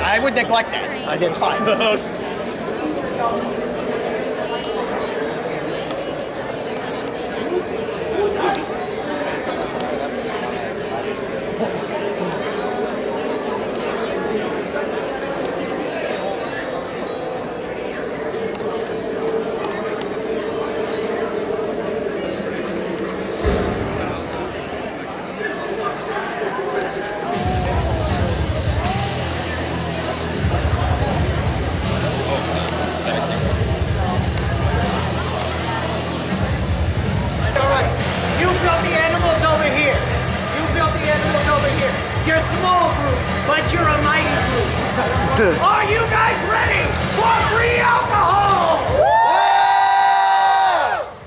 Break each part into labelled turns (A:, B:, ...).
A: I would neglect that. It's fine.
B: You're a small group, but you're a mighty group. Are you guys ready for free alcohol? Yeah!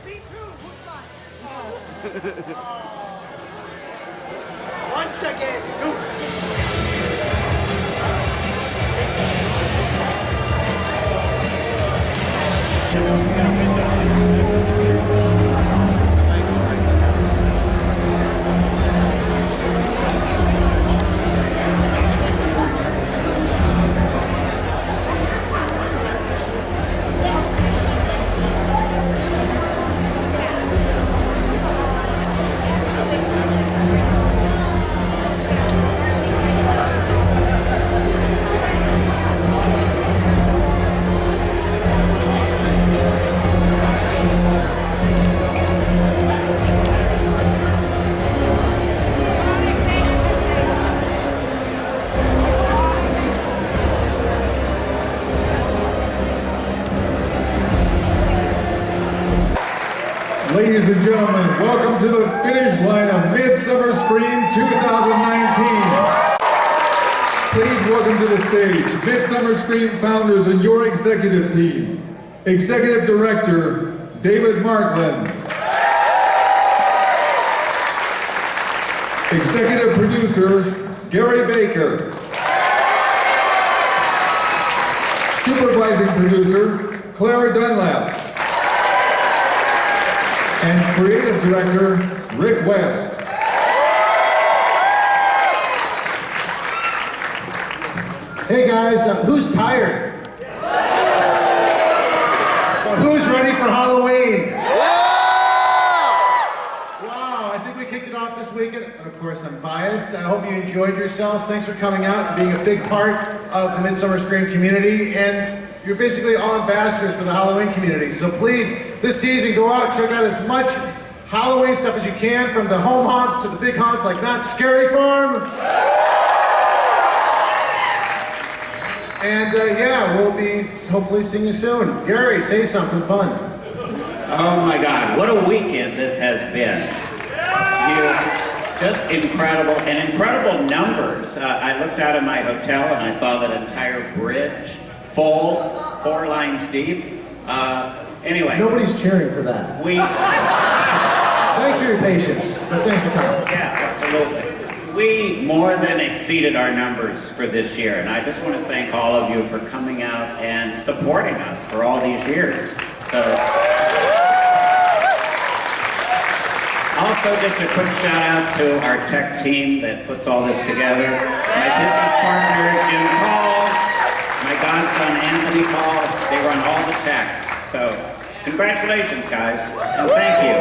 B: Me too. Who's mine? Once again,
C: Ladies and gentlemen, welcome to the finish line of Midsummer Scream 2019. Please welcome to the stage Midsummer Scream founders and your executive team. Executive Director, David Markland. Executive Producer, Gary Baker. Supervising Producer, Clara Dunlap. And Creative Director, Rick West.
D: Hey guys, who's tired? Well, who's ready for Halloween? Wow, I think we kicked it off this weekend. Of course, I'm biased. I hope you enjoyed yourselves. Thanks for coming out and being a big part of the Midsummer Scream community. And you're basically all ambassadors for the Halloween community. So please, this season, go out and check out as much Halloween stuff as you can, from the home haunts to the big haunts like Knott Scary Farm. And yeah, we'll be hopefully seeing you soon. Gary, say something fun.
E: Oh my God, what a weekend this has been. Just incredible, and incredible numbers. I looked out of my hotel and I saw that entire bridge full, 4 lines deep. Anyway.
D: Nobody's cheering for that. Thanks for your patience, but thanks for coming.
E: Yeah, absolutely. We more than exceeded our numbers for this year, and I just want to thank all of you for coming out and supporting us for all these years. So, also just a quick shout out to our tech team that puts all this together. My business partner, Jim Call, my godson, Anthony Call, they run all the tech. So, congratulations, guys, and thank you.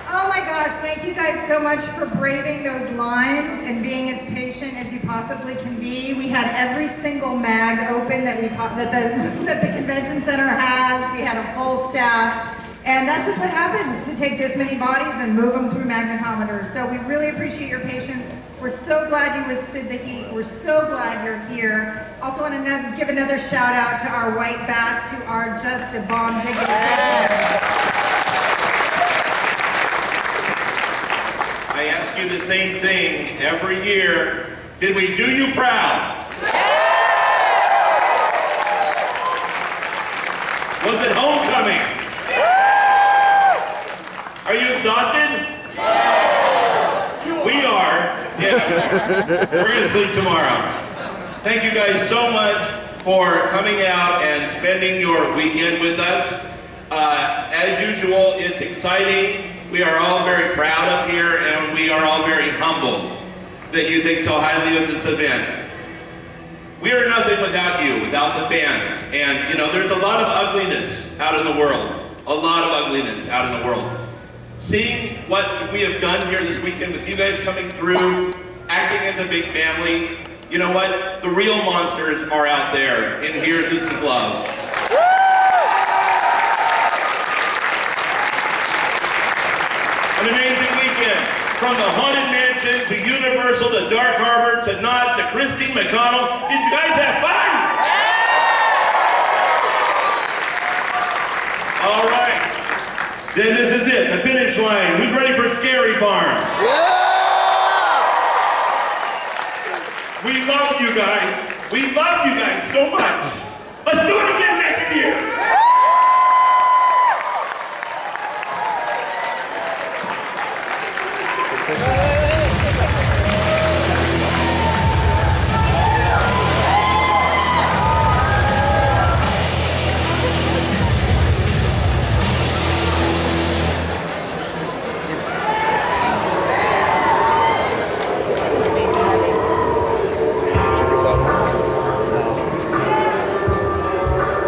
F: Oh my gosh, thank you guys so much for braving those lines and being as patient as you possibly can be. We had every single mag open that the convention center has. We had a full staff. And that's just what happens to take this many bodies and move them through magnetometers. So we really appreciate your patience. We're so glad you withstood the heat. We're so glad you're here. Also want to give another shout out to our white bats who are just the bomb diggers.
G: I ask you the same thing every year. Did we do you proud? Was it homecoming? Are you exhausted? We are. Yeah. We're going to sleep tomorrow. Thank you guys so much for coming out and spending your weekend with us. As usual, it's exciting. We are all very proud up here, and we are all very humbled that you think so highly of this event. We are nothing without you, without the fans. And, you know, there's a lot of ugliness out in the world. A lot of ugliness out in the world. Seeing what we have done here this weekend with you guys coming through, acting as a big family, you know what? The real monsters are out there. And here, this is love. An amazing weekend. From the Haunted Mansion to Universal to Dark Harbor to Knott to Christine McConnell. Did you guys have fun? All right. Then this is it, the finish line. Who's ready for Scary Farm? Yeah! We love you guys. We love you guys so much. Let's do it again next year.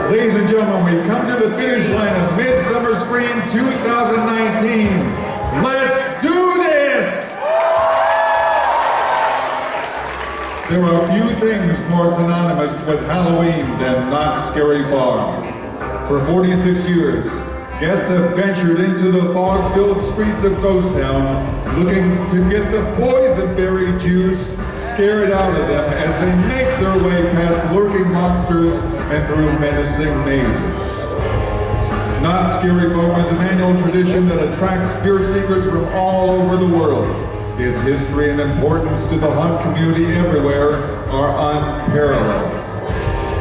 C: Ladies and gentlemen, we've come to the finish line of Midsummer Scream 2019. Let's do this! There are few things more synonymous with Halloween than Knott's Scary Farm. For 46 years, guests have ventured into the fog-filled streets of Ghost Town looking to get the poisonberry juice scared out of them as they make their way past lurking monsters and through menacing mazes. Knott's Scary Farm is an annual tradition that attracts fear seekers from all over the world. Its history and importance to the haunt community everywhere are unparalleled.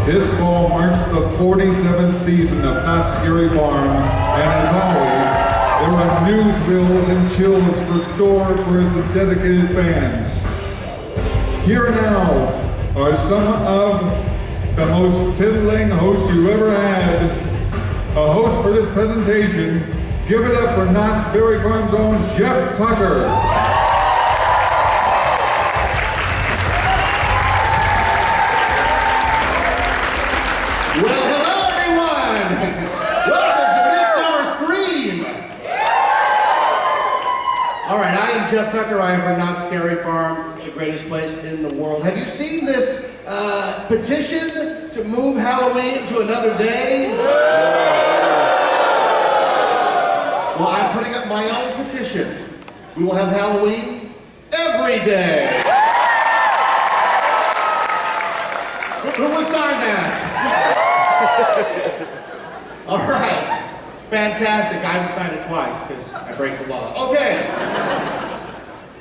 C: This fall marks the 47th season of Knott's Scary Farm, and as always, there are new thrills and chills restored for its dedicated fans. Here now are some of the most titillating hosts you ever had. A host for this presentation, give it up for Knott's Scary Farm's own Jeff Tucker.
D: Well, hello everyone! Welcome to Midsummer Scream! Alright, I am Jeff Tucker, I am from Knott's Scary Farm, the greatest place in the world. Have you seen this petition to move Halloween to another day? Well, I'm putting up my own petition. We will have Halloween every day. Who would sign that? All right, fantastic. I haven't signed it twice because I break the law. Okay.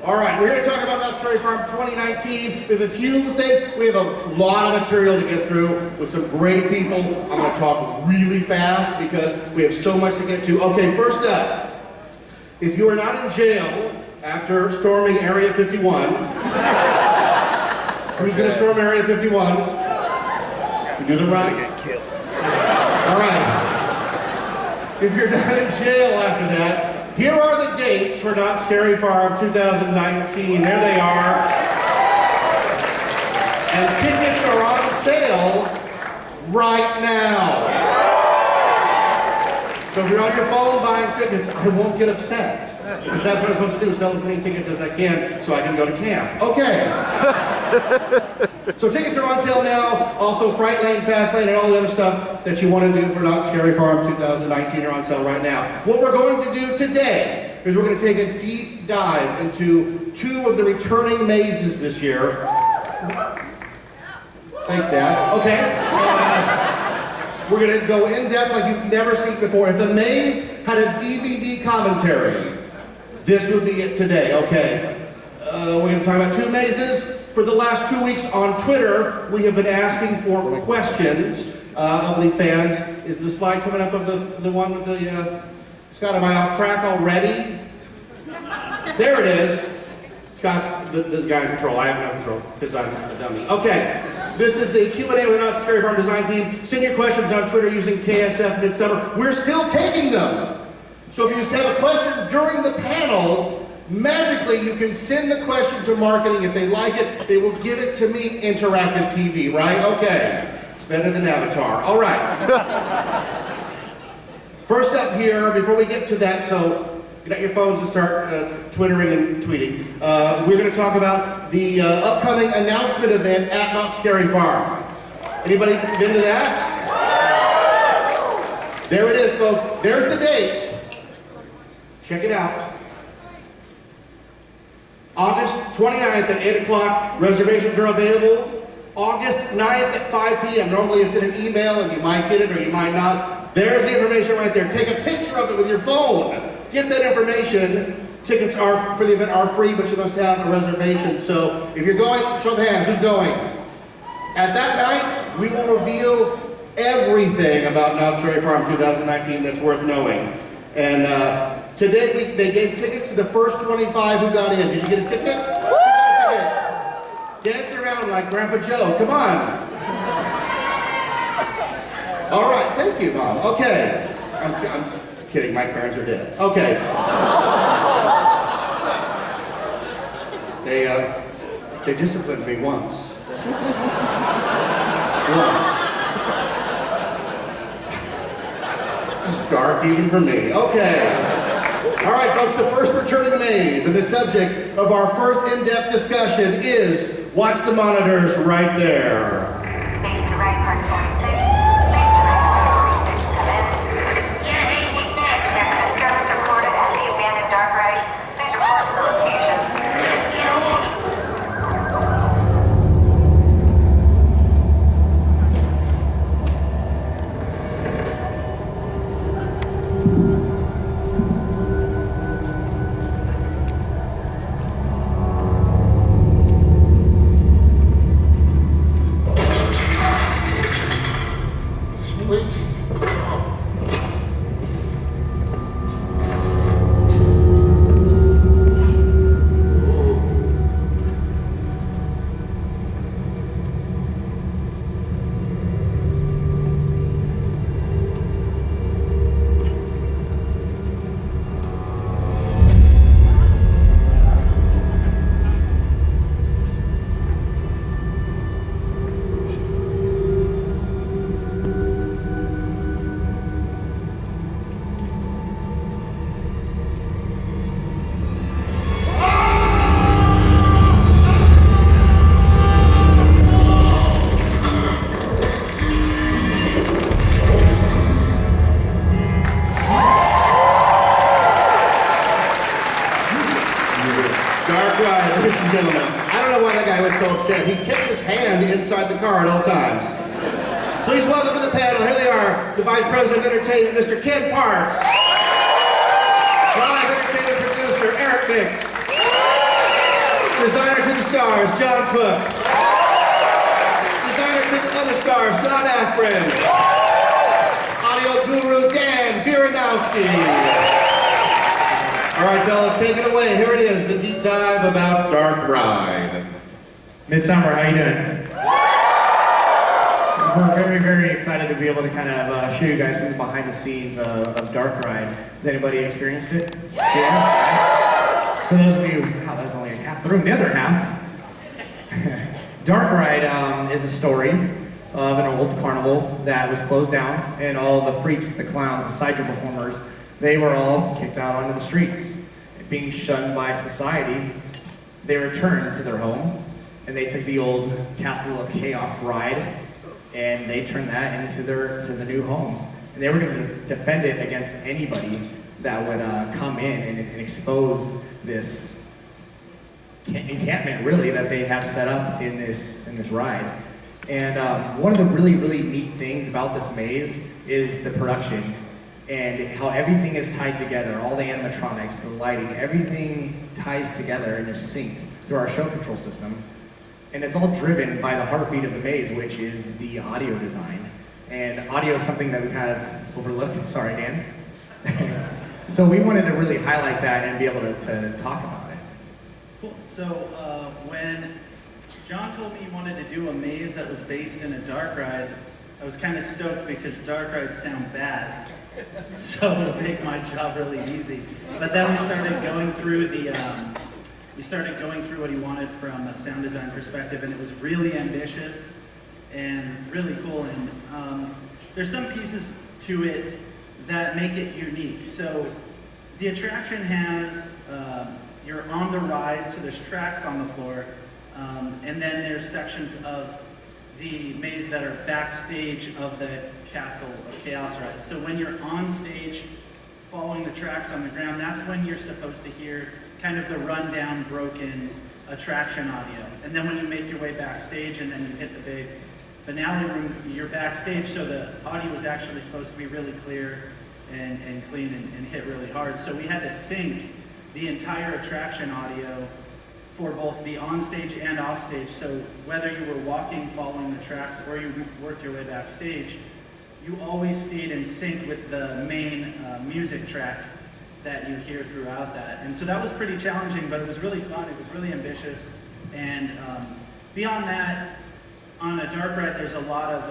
D: All right, we're here to talk about Knott's Scary Farm 2019. We have a few things. We have a lot of material to get through with some great people. I'm going to talk really fast because we have so much to get to. Okay, first up, if you are not in jail after storming Area 51, who's going to storm Area 51? You do the right. All right. If you're not in jail after that, here are the dates for Knott's Scary Farm 2019. There they are. And tickets are on sale right now. So if you're on your phone buying tickets, I won't get upset. Because that's what I'm supposed to do, sell as many tickets as I can so I can go to camp. Okay. So tickets are on sale now. Also Fright Lane, Fast Lane, and all the other stuff that you want to do for Knott's Scary Farm 2019 are on sale right now. What we're going to do today is we're going to take a deep dive into two of the returning mazes this year. Thanks, Dad. Okay. We're going to go in depth like you've never seen before. If the maze had a DVD commentary, this would be it today, okay? We're going to talk about two mazes. For the last 2 weeks on Twitter, we have been asking for questions of the fans. Is the slide coming up of the one with the, Scott, am I off track already? There it is. Scott's the guy in control. I have no control because I'm a dummy. Okay, this is the Q&A with Knott's Scary Farm design team. Send your questions on Twitter using KSF Midsummer. We're still taking them. So if you just have a question during the panel, magically you can send the question to marketing. If they like it, they will give it to me. Interactive TV, right? Okay. It's better than Avatar. All right. First up here, before we get to that, so get out your phones and start twittering and tweeting. We're going to talk about the upcoming announcement event at Knott Scary Farm. Anybody been to that? There it is, folks. There's the date. Check it out. August 29th at 8 o'clock. Reservations are available. August 9th at 5 p.m. Normally you send an email and you might get it or you might not. There's the information right there. Take a picture of it with your phone. Get that information. Tickets are for the event are free, but you must have a reservation. So if you're going, show of hands, who's going? At that night, we will reveal everything about Knott Scary Farm 2019 that's worth knowing. And today they gave tickets to the first 25 who got in. Did you get a ticket? Who got a ticket? Dance around like Grandpa Joe. Come on. All right. Thank you, Mom. Okay. I'm just kidding. My parents are dead. Okay. They disciplined me once. Once. It's dark even for me. Okay. All right, folks, the first returning maze and the subject of our first in-depth discussion is, watch the monitors right there.
H: Base to right, park 46. Base to right, 46, come in. Yeah, hey, what's up? There's a disturbance reported at the abandoned dark ride. Please report to the location.
D: He kept his hand inside the car at all times. Please welcome to the panel. Here they are, the Vice President of Entertainment, Mr. Ken Parks. Live entertainment producer, Eric Nix. Designer to the stars, John Cook. Designer to the other stars, John Asprin. Audio guru, Dan Biranowski. All right, fellas, take it away. Here it is, the deep dive about Dark Ride.
I: Midsummer, how you doing? We're very, very excited to be able to kind of show you guys some behind the scenes of Dark Ride. Has anybody experienced it? Yeah. For those of you, wow, that's only half the room. The other half. Dark Ride is a story of an old carnival that was closed down, and all the freaks, the clowns, the sideshow performers, they were all kicked out onto the streets. Being shunned by society, they returned to their home. And they took the old Castle of Chaos ride, and they turned that into the new home. And they were going to defend it against anybody that would come in and expose this encampment, really, that they have set up in this ride. And one of the really, really neat things about this maze is the production and how everything is tied together. All the animatronics, the lighting, everything ties together and is synced through our show control system. And it's all driven by the heartbeat of the maze, which is the audio design. And audio is something that we kind of overlooked. Sorry, Dan. So we wanted to really highlight that and be able to talk about it.
J: Cool. So when John told me he wanted to do a maze that was based in a dark ride, I was kind of stoked because dark rides sound bad. so it'll make my job really easy. But then we started going through what he wanted from a sound design perspective, and it was really ambitious and really cool. And there's some pieces to it that make it unique. So the attraction has, you're on the ride, so there's tracks on the floor, and then there's sections of the maze that are backstage of the Castle of Chaos ride. So when you're on stage following the tracks on the ground, that's when you're supposed to hear kind of the rundown, broken attraction audio. And then when you make your way backstage and then you hit the big finale room, you're backstage, so the audio is actually supposed to be really clear and clean and hit really hard. So we had to sync the entire attraction audio for both the onstage and offstage. So whether you were walking, following the tracks, or you worked your way backstage, you always stayed in sync with the main music track that you hear throughout that. And so that was pretty challenging, but it was really fun. It was really ambitious. And beyond that, on a dark ride, there's a lot of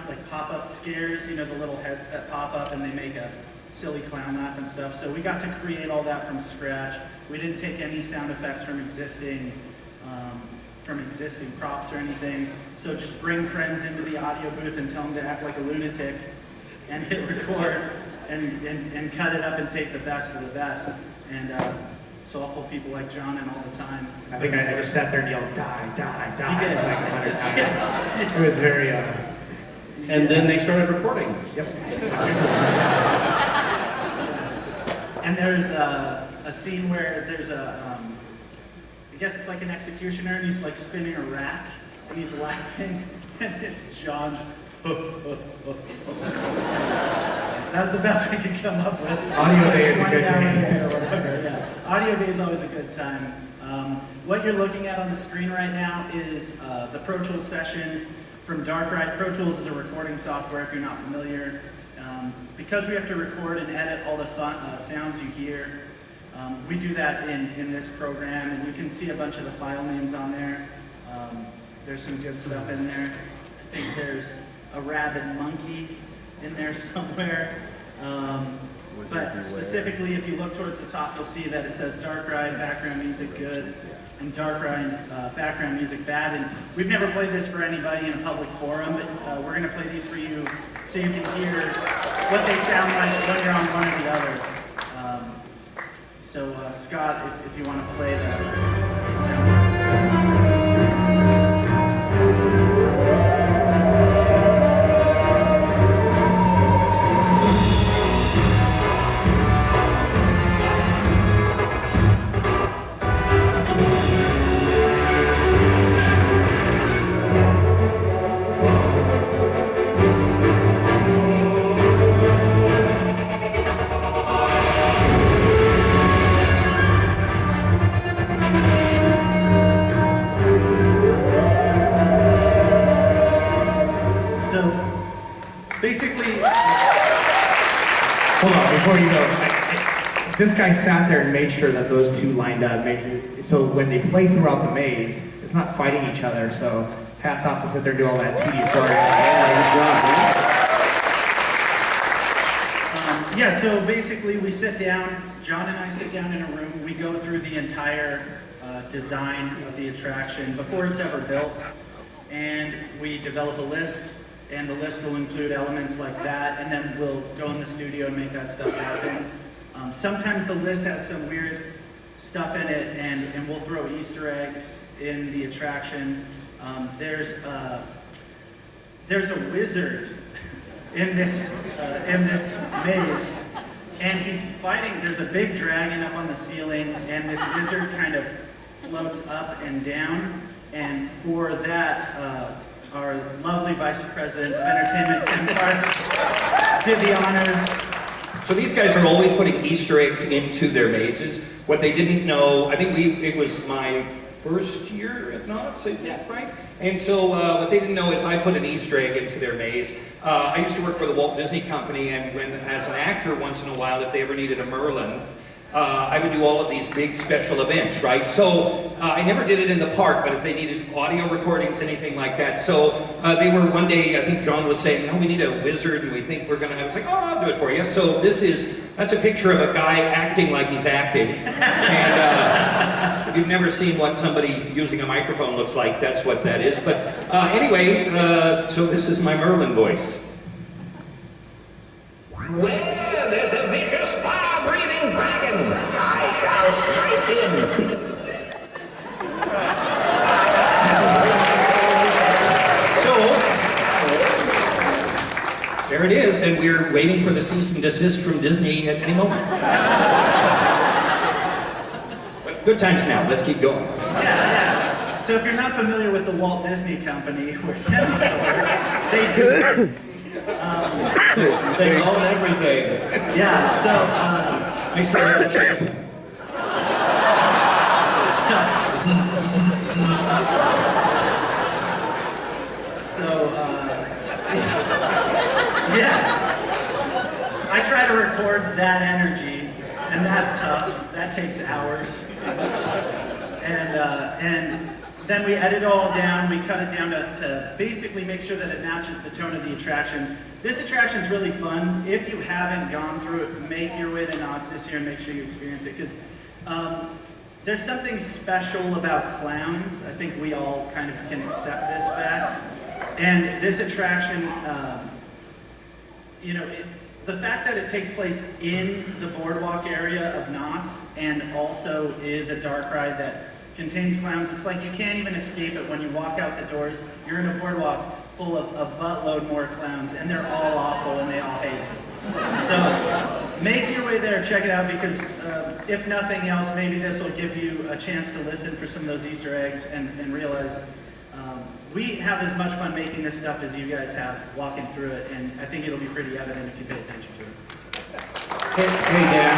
J: like pop-up scares, you know, the little heads that pop up and they make a silly clown laugh and stuff. So we got to create all that from scratch. We didn't take any sound effects from existing props or anything. So just bring friends into the audio booth and tell them to act like a lunatic and hit record and cut it up and take the best of the best. And so I'll pull people like John in all the time.
I: I think I just sat there and yelled, die, die, die,
J: He did.
I: like 100 times. It was very...
A: And then they started recording.
I: Yep.
J: And there's a scene where there's I guess it's like an executioner, and he's like spinning a rack, and he's laughing, and it's John. That's the best we could come up with.
I: Audio day is a good day.
J: Or whatever, yeah. Audio day is always a good time. What you're looking at on the screen right now is the Pro Tools session from Dark Ride. Pro Tools is a recording software if you're not familiar. Because we have to record and edit all the sounds you hear, we do that in this program, and you can see a bunch of the file names on there. There's some good stuff in there. I think there's a rabid monkey in there somewhere. But specifically, if you look towards the top, you'll see that it says Dark Ride, background music good, and Dark Ride, background music bad. And we've never played this for anybody in a public forum, but we're going to play these for you so you can hear what they sound like when you're on one or the other. So Scott, if you want to play the sound.
I: Hold on, before you go, this guy sat there and made sure that those two lined up, so when they play throughout the maze, it's not fighting each other, so hats off to sit there and do all that tedious work.
J: Yeah, so basically we sit down, John and I sit down in a room, we go through the entire design of the attraction before it's ever built, and we develop a list. And the list will include elements like that, and then we'll go in the studio and make that stuff happen. Sometimes the list has some weird stuff in it, and we'll throw Easter eggs in the attraction. There's a wizard in this maze, and he's fighting. There's a big dragon up on the ceiling, and this wizard kind of floats up and down. And for that, our lovely Vice President of Entertainment, Ken Parks, did the honors.
K: So these guys are always putting Easter eggs into their mazes. What they didn't know, I think it was my first year at Knott, right? And so what they didn't know is I put an Easter egg into their maze. I used to work for the Walt Disney Company, and as an actor once in a while, if they ever needed a Merlin, I would do all of these big special events, right? So I never did it in the park, but if they needed audio recordings, anything like that. So they were one day, I think John was saying, no, we need a wizard, and we think we're gonna have, I was like, oh, I'll do it for you. So that's a picture of a guy acting like he's acting. And if you've never seen what somebody using a microphone looks like, that's what that is. But anyway, so this is my Merlin voice.
L: Where there's a vicious fire-breathing dragon, I shall smite him.
K: So, there it is, and we're waiting for the cease and desist from Disney at any moment. But good times now, let's keep going.
J: Yeah. So if you're not familiar with the Walt Disney Company, where Kenny's they do things.
A: They own everything.
J: Yeah, so,
K: I said the chip.
J: yeah. I try to record that energy, and that's tough. That takes hours. And then we edit it all down. We cut it down to basically make sure that it matches the tone of the attraction. This attraction is really fun. If you haven't gone through it, make your way to Knott's this year and make sure you experience it, because there's something special about clowns. I think we all kind of can accept this fact. And this attraction, the fact that it takes place in the boardwalk area of Knott's and also is a dark ride that contains clowns, it's like you can't even escape it. When you walk out the doors, you're in a boardwalk full of a buttload more clowns, and they're all awful and they all hate you. So make your way there, check it out, because if nothing else, maybe this will give you a chance to listen for some of those Easter eggs and realize we have as much fun making this stuff as you guys have walking through it, and I think it'll be pretty evident if you pay attention to it.
A: Hey, Dan.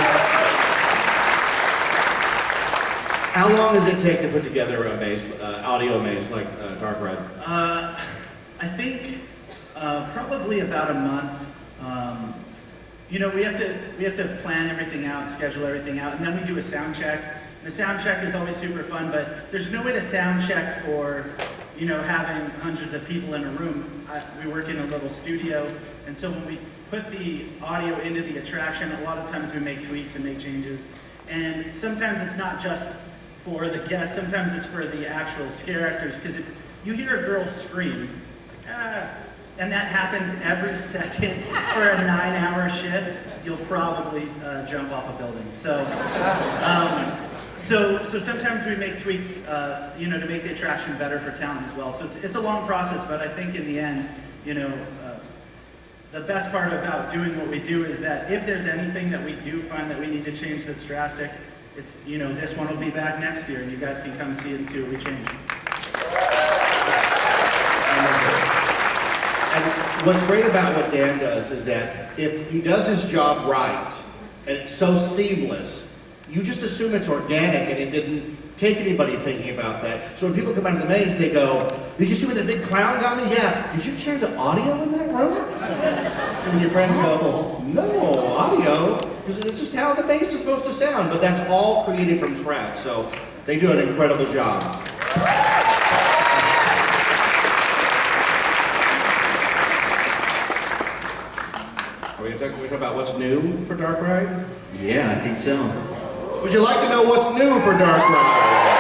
A: How long does it take to put together a maze, audio maze like Dark Ride?
J: I think probably about a month. We have to plan everything out, schedule everything out, and then we do a sound check. The sound check is always super fun, but there's no way to sound check for having hundreds of people in a room. We work in a little studio, and so when we put the audio into the attraction, a lot of times we make tweaks and make changes. And sometimes it's not just for the guests, sometimes it's for the actual scare actors, because if you hear a girl scream, and that happens every second for a 9-hour shift, you'll probably jump off a building. So sometimes we make tweaks, to make the attraction better for talent as well. So it's a long process, but I think in the end, the best part about doing what we do is that if there's anything that we do find that we need to change that's drastic, it's, this one will be back next year, and you guys can come see it and see what we change.
A: And what's great about what Dan does is that if he does his job right, and it's so seamless, you just assume it's organic and it didn't take anybody thinking about that. So when people come out of the maze, they go, "Did you see what the big clown got me? Yeah. Did you change the audio in that room?" And your friends go, "No, audio. It's just how the maze is supposed to sound." But that's all created from scratch. So they do an incredible job. Are we going to talk about what's new for Dark Ride?
M: Yeah, I think so.
A: Would you like to know what's new for Dark Ride?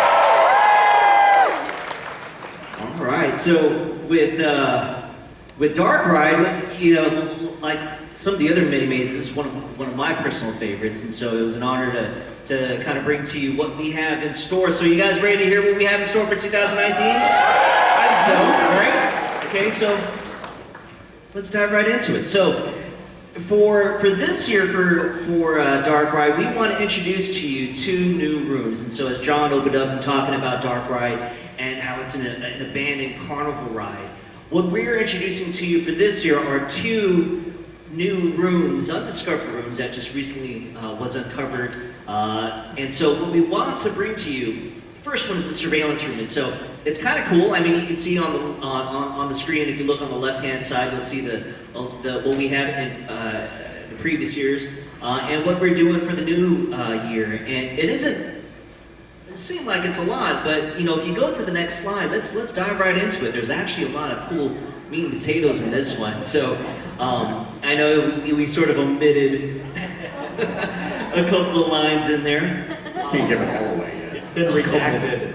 M: All right, so with Dark Ride, like some of the other mini mazes, one of my personal favorites, and so it was an honor to kind of bring to you what we have in store. So you guys ready to hear what we have in store for 2019? I think so, right? Okay, so let's dive right into it. So for this year, for Dark Ride, we want to introduce to you 2 new rooms. And so as John opened up and talking about Dark Ride and how it's an abandoned carnival ride, what we're introducing to you for this year are 2 new rooms, undiscovered rooms that just recently was uncovered. And so what we want to bring to you, the first one is the surveillance room. And so it's kind of cool. I mean, you can see on the screen, if you look on the left-hand side, you'll see the what we had in the previous years. and what we're doing for the new year. And it seems like it's a lot, but you know, if you go to the next slide, let's dive right into it. There's actually a lot of cool meat and potatoes in this one. So I know we sort of omitted a couple of lines in there.
A: Can't give it all away yet. It's been redacted.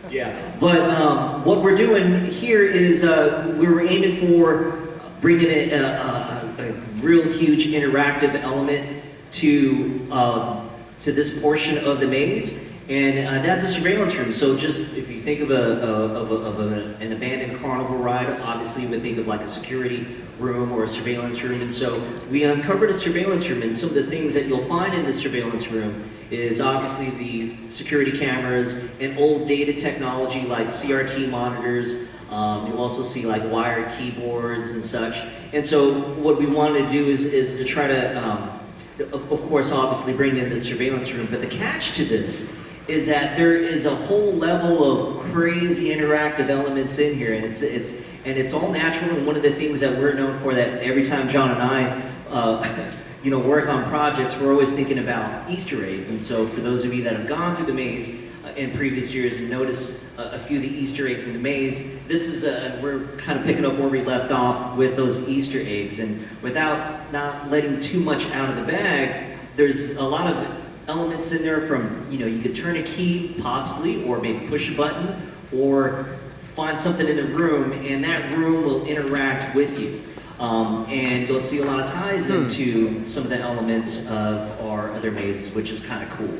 M: Yeah, but what we're doing here is we were aiming for bringing a real huge interactive element to this portion of the maze, and that's a surveillance room. So just if you think of an abandoned carnival ride, obviously you would think of like a security room or a surveillance room. And so we uncovered a surveillance room, and some of the things that you'll find in the surveillance room is obviously the security cameras and old data technology like CRT monitors. You'll also see like wired keyboards and such. And so what we wanted to do is to try to, of course, obviously bring in the surveillance room. But the catch to this is that there is a whole level of crazy interactive elements in here, and it's all natural. And one of the things that we're known for, that every time John and I you know, work on projects, we're always thinking about Easter eggs. And so for those of you that have gone through the maze in previous years and noticed a few of the Easter eggs in the maze, this is we're kind of picking up where we left off with those Easter eggs. And without not letting too much out of the bag, there's a lot of elements in there from, you know, you could turn a key possibly, or maybe push a button, or find something in the room, and that room will interact with you. And you'll see a lot of ties into some of the elements of our other mazes, which is kind of cool.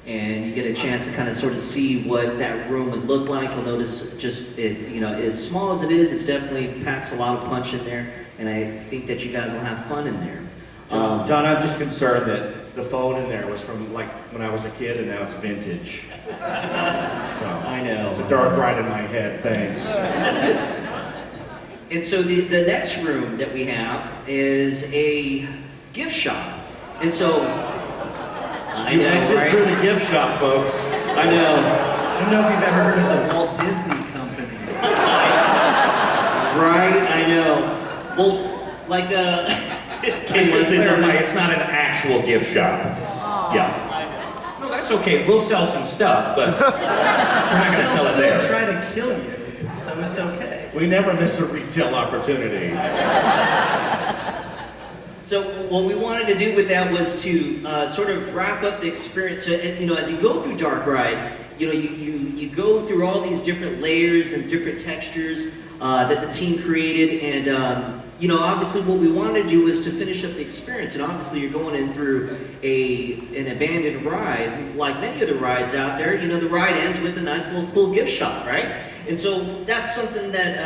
M: And you get a chance to kind of sort of see what that room would look like. You'll notice just, you know, as small as it is, it's definitely packs a lot of punch in there, and I think that you guys will have fun in there.
A: John, I'm just concerned that the phone in there was from like when I was a kid, and now it's vintage. So
M: I know.
A: It's a dark ride in my head, thanks.
M: And so the next room that we have is a gift shop. And so, I know,
A: exit
M: right?
A: through the gift shop, folks.
M: I know.
J: I don't know if you've ever heard of the Walt Disney Company.
M: Right, I know. Well, like,
K: I should clarify, it's not an actual gift shop. Yeah. No, that's okay. We'll sell some stuff, but we're not going to sell it there.
J: They'll try to kill you, so it's okay.
A: We never miss a retail opportunity.
M: So what we wanted to do with that was to sort of wrap up the experience. So, you know, as you go through Dark Ride, you know, you go through all these different layers and different textures that the team created, and you know, obviously what we wanted to do was to finish up the experience. And obviously you're going in through an abandoned ride, like many of the rides out there. You know, the ride ends with a nice little cool gift shop, right? And so that's something that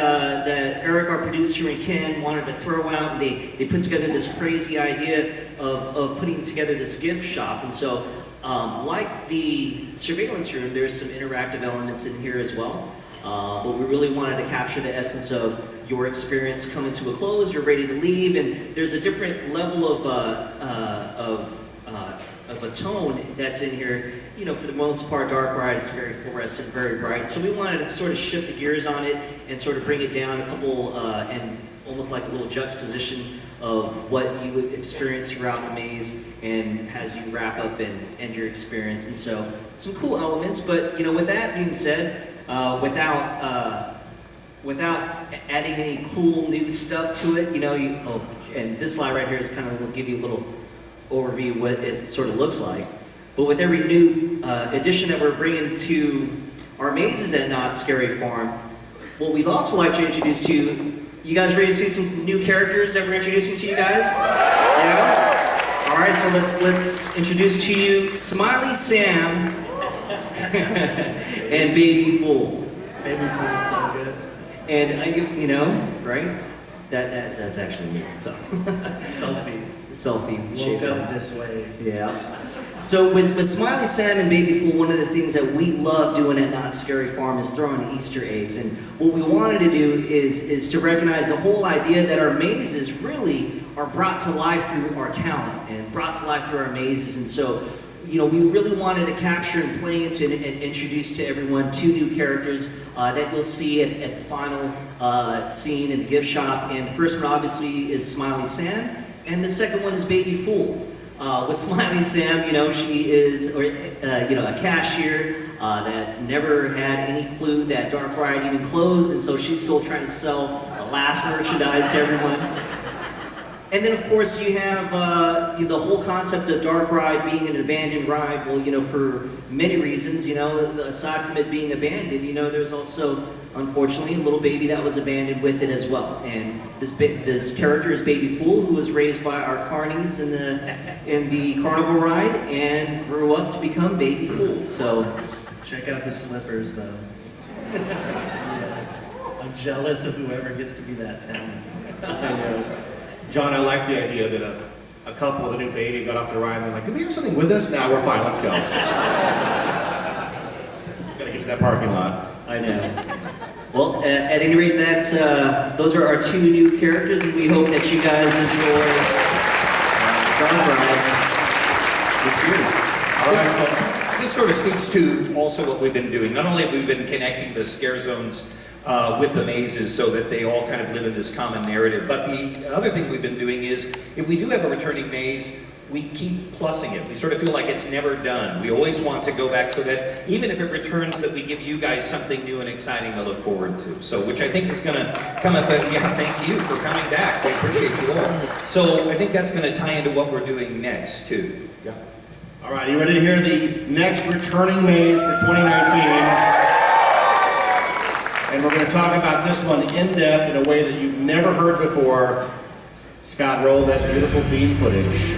M: that Eric, our producer, and Ken wanted to throw out. And they put together this crazy idea of putting together this gift shop. And so, like the surveillance room, there's some interactive elements in here as well. But we really wanted to capture the essence of your experience coming to a close, you're ready to leave, and there's a different level of a tone that's in here. You know, for the most part, Dark Ride, it's very fluorescent, very bright. So we wanted to sort of shift the gears on it and sort of bring it down a couple, and almost like a little juxtaposition of what you would experience throughout the maze, and as you wrap up and end your experience. And so some cool elements, but you know, with that being said, without adding any cool new stuff to it, you know, and this slide right here is kind of will give you a little overview of what it sort of looks like. But with every new addition that we're bringing to our mazes at Knott Scary Farm, what we'd also like to introduce to you guys ready to see some new characters that we're introducing to you guys? Yeah? All right, so let's introduce to you Smiley Sam and Baby Fool.
J: Baby Fool is so good.
M: And you know, right? That's actually me. So selfie.
J: Woke up this way.
M: Yeah. So with Smiley Sam and Baby Fool, one of the things that we love doing at Knott Scary Farm is throwing Easter eggs. And what we wanted to do is to recognize the whole idea that our mazes really are brought to life through our talent and brought to life through our mazes. And so, you know, we really wanted to capture and play into and introduce to everyone 2 new characters that you'll see at the final scene in the gift shop. And the first one obviously is Smiley Sam, and the second one is Baby Fool. With Smiley Sam, she is, a cashier that never had any clue that Dark Ride even closed, and so she's still trying to sell the last merchandise to everyone. And then, of course, you have the whole concept of Dark Ride being an abandoned ride. Well, for many reasons, aside from it being abandoned, there's also, unfortunately, a little baby that was abandoned with it as well. And this character is Baby Fool, who was raised by our carnies in the carnival ride and grew up to become Baby Fool. So,
J: check out the slippers, though. Yes. I'm jealous of whoever gets to be that talent.
A: I know. John, I like the idea that a couple with a new baby got off the ride and they're like, "Did we have something with us?" "Nah, we're fine, let's go." Gotta get to that parking lot.
M: I know. Well, at any rate, those are our 2 new characters, and we hope that you guys enjoy Dark Ride this year.
K: All right, folks. This sort of speaks to also what we've been doing. Not only have we been connecting the scare zones with the mazes so that they all kind of live in this common narrative, but the other thing we've been doing is, if we do have a returning maze, we keep plussing it. We sort of feel like it's never done. We always want to go back so that even if it returns, that we give you guys something new and exciting to look forward to. So, which I think is going to come up, and yeah, thank you for coming back. We appreciate you all. So I think that's going to tie into what we're doing next too. Yeah.
A: All right, you ready to hear the next returning maze for 2019? And we're going to talk about this one in depth in a way that you've never heard before. Scott, roll that beautiful theme footage.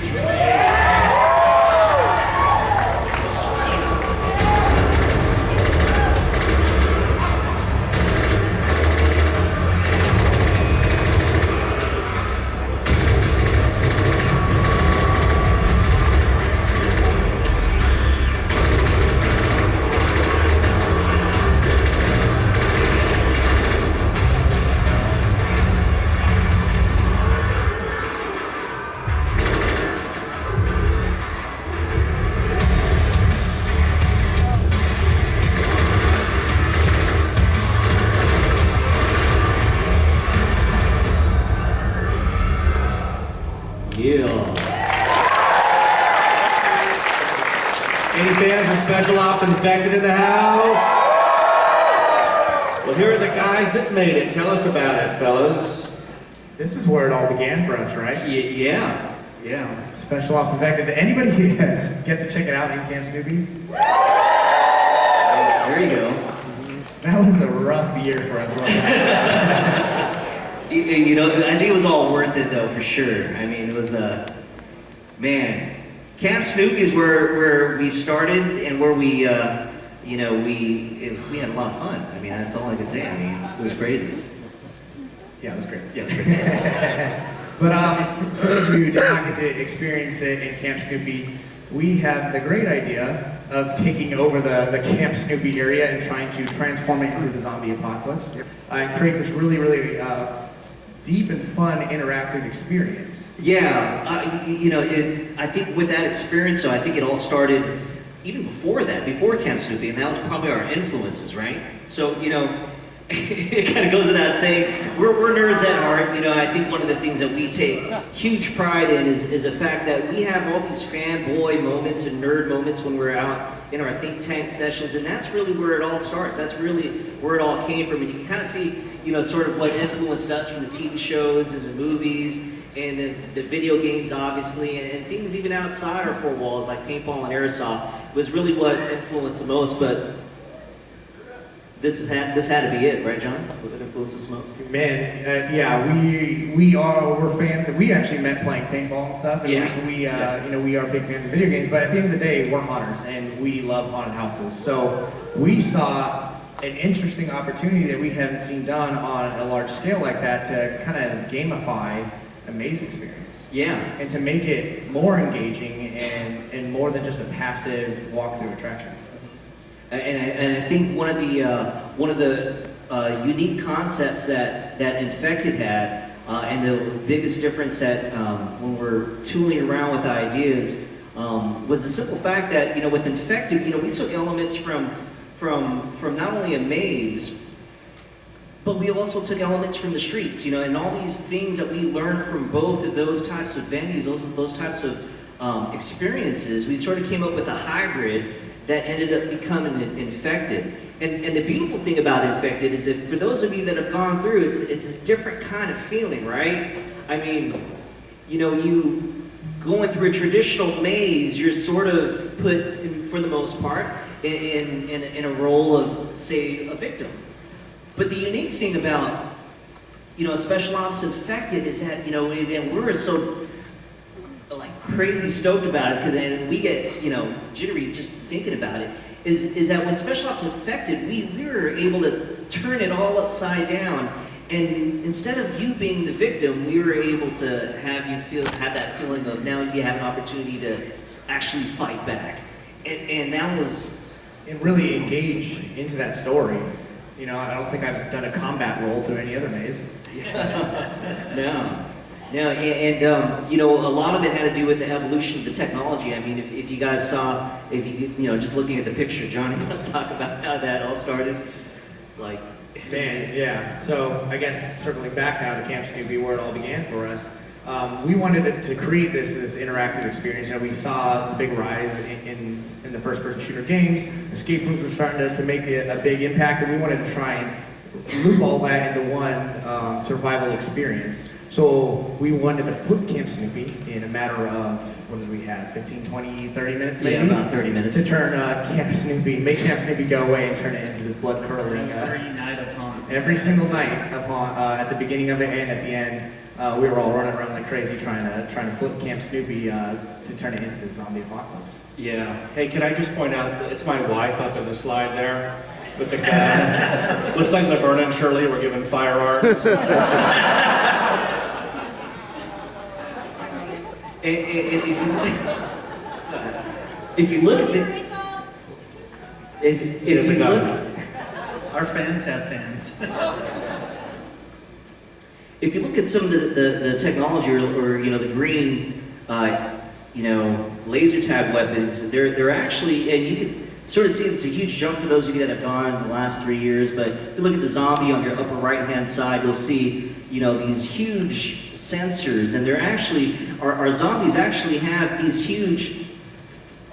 A: Any fans of Special Ops Infected in the house? Well, here are the guys that made it. Tell us about it, fellas.
I: This is where it all began for us, right?
M: Yeah.
I: Special Ops Infected. Did anybody get to check it out in Camp Snoopy?
M: There you go.
I: That was a rough year for us, wasn't it?
M: I think it was all worth it, though, for sure. I mean, it was man. Camp Snoopy is where we started and where we had a lot of fun. I mean, that's all I can say. I mean, it was crazy.
I: Yeah, it was great.
M: Yeah, it was great.
I: But for those of you who did not get to experience it in Camp Snoopy, we had the great idea of taking over the Camp Snoopy area and trying to transform it into the zombie apocalypse and create this really, really deep and fun interactive experience.
M: Yeah, I think with that experience, though, I think it all started even before that, before Camp Snoopy, and that was probably our influences, right? So, it kind of goes without saying, we're nerds at heart. I think one of the things that we take huge pride in is the fact that we have all these fanboy moments and nerd moments when we're out in our think tank sessions, and that's really where it all starts. That's really where it all came from, and you can kind of see, sort of what influenced us from the TV shows and the movies and the video games, obviously, and things even outside our 4 walls, like paintball and airsoft, was really what influenced the most. But this had to be it, right, John? What influenced us most?
I: Man, we're fans, and we actually met playing paintball and stuff. And we are big fans of video games. But at the end of the day, we're haunters, and we love haunted houses. So we saw an interesting opportunity that we haven't seen done on a large scale like that to kind of gamify a maze experience.
M: Yeah.
I: And to make it more engaging and more than just a passive walkthrough attraction.
M: And I think one of the unique concepts that Infected had, and the biggest difference that when we're tooling around with ideas, was the simple fact that with Infected, we took elements from not only a maze, but we also took elements from the streets, and all these things that we learned from both of those types of venues, those types of experiences, we sort of came up with a hybrid that ended up becoming Infected. And the beautiful thing about Infected is if for those of you that have gone through, it's a different kind of feeling, right? I mean, you know, you going through a traditional maze, you're sort of put in, for the most part, in a role of, say, a victim. But the unique thing about, you know, Special Ops Infected is that, you know, and we're so like crazy stoked about it because we get, you know, jittery just thinking about it. Is that when Special Ops Infected, we were able to turn it all upside down, and instead of you being the victim, we were able to have you have that feeling of now you have an opportunity to actually fight back, and that was
I: and really engage into that story. You know, I don't think I've done a combat role through any other maze.
M: No, and you know, a lot of it had to do with the evolution of the technology. I mean, if you guys saw, you know, just looking at the picture, John, you want to talk about how that all started? Like,
I: man, yeah. So I guess circling back now to Camp Snoopy, where it all began for us, we wanted to create this interactive experience. You know, we saw the big rise in the first-person shooter games. Escape rooms were starting to make a big impact, and we wanted to try and loop all that into one survival experience. So we wanted to flip Camp Snoopy in a matter of, what did we have, 15, 20, 30 minutes maybe?
M: Yeah, about 30 minutes.
I: To turn make Camp Snoopy go away and turn it into this blood-curdling...
J: Every night of haunt.
I: Every single night of haunt, at the beginning of it and at the end, we were all running around like crazy trying to flip Camp Snoopy to turn it into the zombie apocalypse.
M: Yeah.
A: Hey, can I just point out, that it's my wife up in the slide there with the gun. Looks like Laverne and Shirley were given firearms.
M: And if you look at it, if you look,
J: our fans have fans.
M: If you look at some of the technology or you know the green, you know, laser tag weapons, they're actually, and you can sort of see it's a huge jump for those of you that have gone in the last 3 years. But if you look at the zombie on your upper right hand side, you'll see, you know, these huge sensors, and they're actually, our zombies actually have these huge,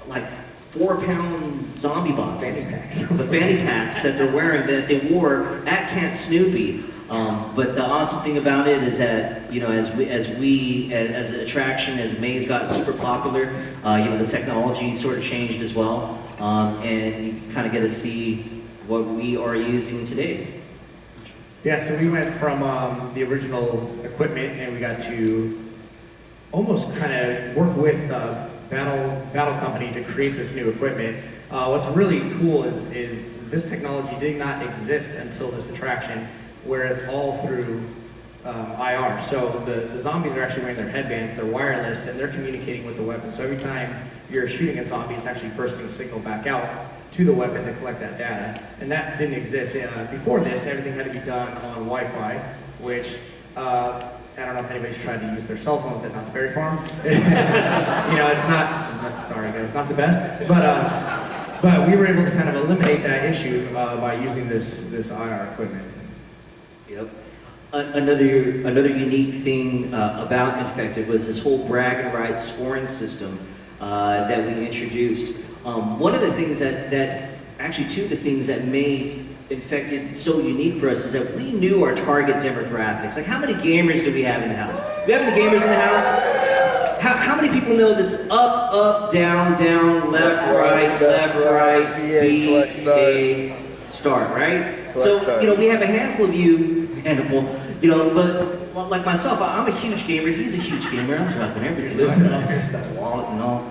M: like 4-pound zombie boxes.
I: Fanny packs.
M: The fanny packs that they're wearing that they wore at Camp Snoopy. But the awesome thing about it is that, you know, as an attraction, as Maze got super popular, you know, the technology sort of changed as well. And you kind of get to see what we are using today.
I: Yeah, so we went from the original equipment, and we got to almost kind of work with Battle Company to create this new equipment. What's really cool is this technology did not exist until this attraction, where it's all through IR. So the zombies are actually wearing their headbands, they're wireless, and they're communicating with the weapon. So every time you're shooting a zombie, it's actually bursting a signal back out to the weapon to collect that data. And that didn't exist. Before this, everything had to be done on Wi-Fi, which I don't know if anybody's tried to use their cell phones at Knott's Berry Farm. You know, it's not, sorry guys, not the best, but we were able to kind of eliminate that issue by using this IR equipment.
M: Yep. Another unique thing about Infected was this whole brag and right scoring system that we introduced. One of the things actually two of the things that made Infected so unique for us is that we knew our target demographics. Like, how many gamers do we have in the house? Do we have any gamers in the house? How many people know this up, down, left, right, B, A, start, right? So, you know, we have a handful of you, you know, but like myself, I'm a huge gamer, he's a huge gamer, I'm dropping everything, this stuff, wallet and all.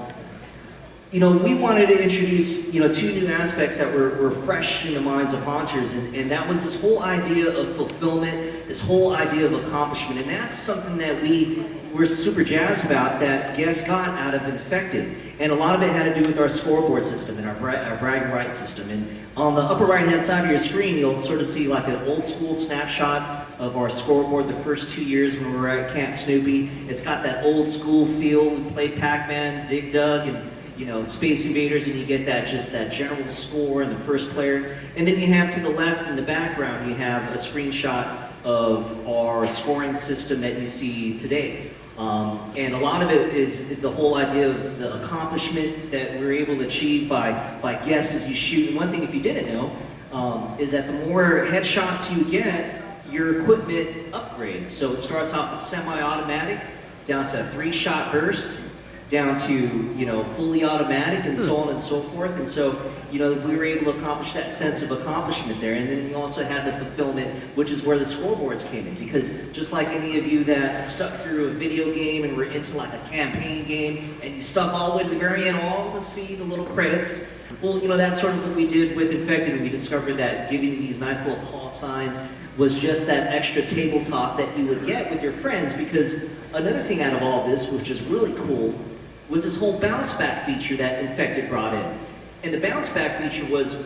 M: You know, we wanted to introduce, you know, two new aspects that were fresh in the minds of haunters, and that was this whole idea of fulfillment, this whole idea of accomplishment, and that's something that we're super jazzed about that guests got out of Infected. And a lot of it had to do with our scoreboard system and our brag and right system. And on the upper right-hand side of your screen, you'll sort of see like an old school snapshot of our scoreboard the first 2 years when we were at Camp Snoopy. It's got that old school feel. We played Pac-Man, Dig Dug, and you know, Space Invaders, and you get that general score and the first player. And then you have to the left in the background, you have a screenshot of our scoring system that you see today. And a lot of it is the whole idea of the accomplishment that we're able to achieve by guests as you shoot. And one thing, if you didn't know, is that the more headshots you get, your equipment upgrades. So it starts off with semi-automatic, down to a 3-shot burst, down to, fully automatic, and so on and so forth. And so, we were able to accomplish that sense of accomplishment there. And then you also had the fulfillment, which is where the scoreboards came in. Because just like any of you that stuck through a video game and were into like a campaign game, and you stuck all the way to the very end, all to see the little credits, well, that's sort of what we did with Infected, and we discovered that giving you these nice little call signs was just that extra table talk that you would get with your friends. Because another thing out of all this, which is really cool, was this whole bounce back feature that Infected brought in. And the bounce back feature was,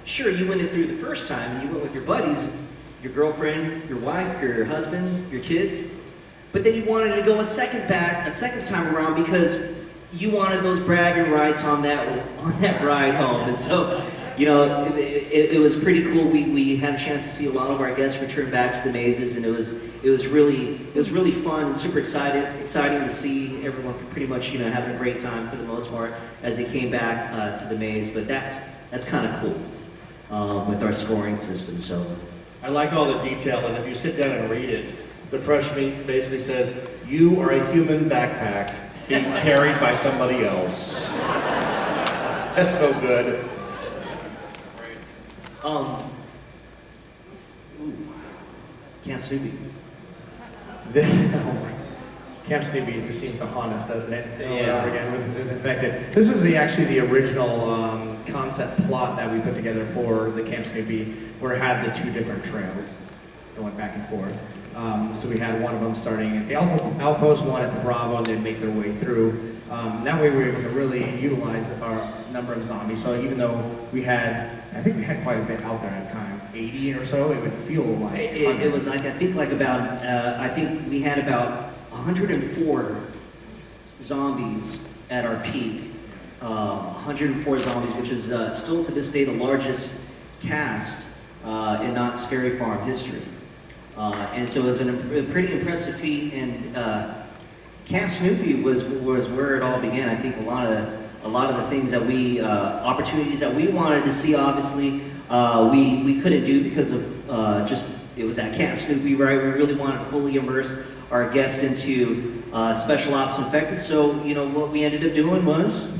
M: sure, you went in through the first time, and you went with your buddies, your girlfriend, your wife, your husband, your kids, but then you wanted to go a second time around because you wanted those bragging rights on that ride home. And so, it was pretty cool. We had a chance to see a lot of our guests return back to the mazes, and it was really fun and super exciting to see everyone pretty much having a great time for the most part as they came back to the maze. But that's kind of cool with our scoring system. So
A: I like all the detail, and if you sit down and read it, the fresh meat basically says, "You are a human backpack being carried by somebody else." That's so good.
M: Camp Snoopy.
I: Camp Snoopy just seems to haunt us, doesn't it?
M: Yeah.
I: Over and over again with Infected. This was actually the original concept plot that we put together for the Camp Snoopy, where it had the 2 different trails that went back and forth. So we had one of them starting at the Outpost, one at the Bravo, and then make their way through. That way we were able to really utilize our number of zombies. So even though I think we had quite a bit out there at the time, 80 or so, it would feel like
M: it was like, I think we had about 104 zombies at our peak. 104 zombies, which is still to this day the largest cast in Knott Scary Farm history. And so it was a pretty impressive feat, and Camp Snoopy was where it all began. I think a lot of the things that opportunities that we wanted to see, obviously, we couldn't do because of it was at Camp Snoopy, right? We really wanted to fully immerse our guests into Special Ops Infected. So, what we ended up doing was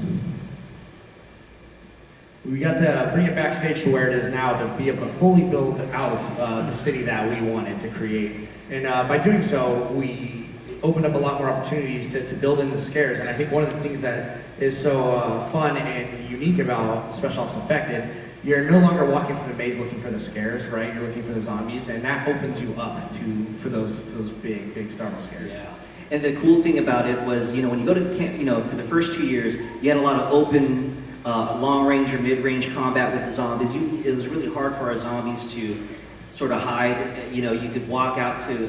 I: we got to bring it backstage to where it is now, to be able to fully build out the city that we wanted to create. And by doing so, we opened up a lot more opportunities to build in the scares. And I think one of the things that is so fun and unique about Special Ops Infected, you're no longer walking through the maze looking for the scares, right? You're looking for the zombies, and that opens you up for those big startle scares.
M: Yeah. And the cool thing about it was, when you go to camp, for the first 2 years, you had a lot of open long-range or mid-range combat with the zombies. It was really hard for our zombies to sort of hide. You could walk out to,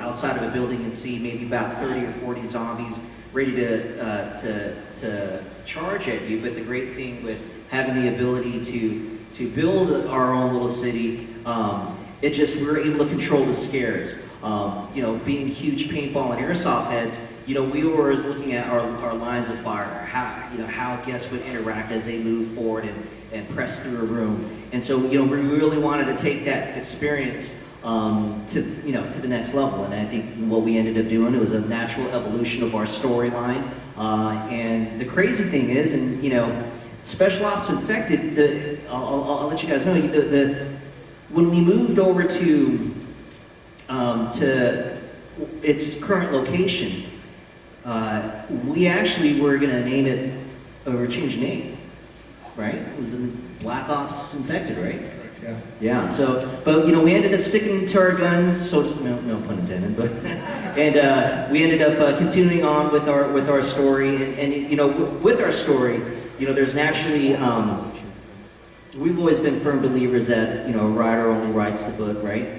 M: outside of a building and see maybe about 30 or 40 zombies ready to charge at you. But the great thing with having the ability to build our own little city, we were able to control the scares. Being huge paintball and airsoft heads, we were always looking at our lines of fire, how guests would interact as they move forward and press through a room. And so, we really wanted to take that experience to the next level. And I think what we ended up doing, it was a natural evolution of our storyline. And the crazy thing is, Special Ops Infected, I'll let you guys know, when we moved over to its current location, we actually were going to name it, or change the name, right? It was in Black Ops Infected, right?
I: Yeah.
M: Yeah. So, but we ended up sticking to our guns. So, no pun intended. But and we ended up continuing on with our story, and with our story, there's naturally. We've always been firm believers that a writer only writes the book, right?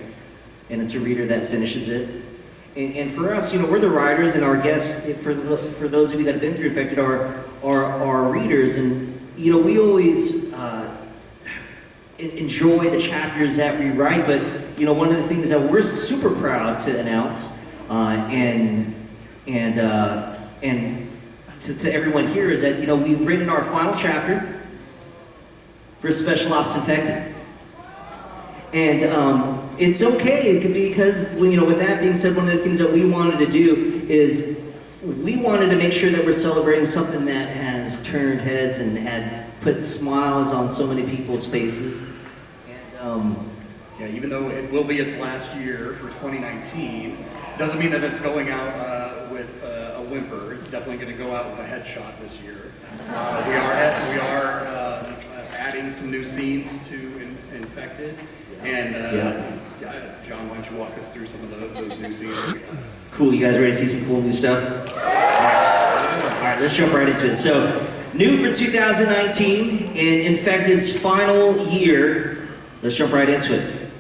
M: And it's a reader that finishes it. And for us, we're the writers, and our guests, for those of you that have been through Infected, are readers, and we always enjoy the chapters that we write. But one of the things that we're super proud to announce, and And to everyone here is that, you know, we've written our final chapter for Special Ops Infected. And it's okay because, you know, with that being said, one of the things that we wanted to do is we wanted to make sure that we're celebrating something that has turned heads and had put smiles on so many people's faces. And
N: yeah, even though it will be its last year for 2019, doesn't mean that it's going out with a whimper. It's definitely going to go out with a headshot this year. We are adding some new scenes to Infected, and John, why don't you walk us through some of those new scenes that we have?
M: Cool, you guys ready to see some cool new stuff? All right, let's jump right into it. So, new for 2019 in Infected's final year. Let's jump right into it.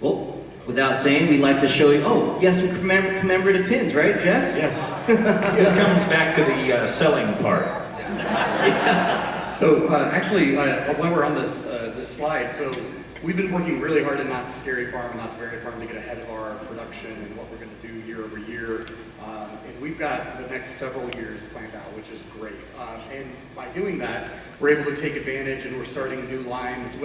M: Well, without saying, we'd like to show you, oh, you have some commemorative pins, right, Jeff?
A: Yes.
K: This comes back to the selling part.
N: So actually, while we're on this slide, so we've been working really hard at Knott's Scary Farm and Knott's Scary Farm to get ahead of our production and what we're going to do year over year. And we've got the next several years planned out, which is great. And by doing that, we're able to take advantage, and we're starting new lines,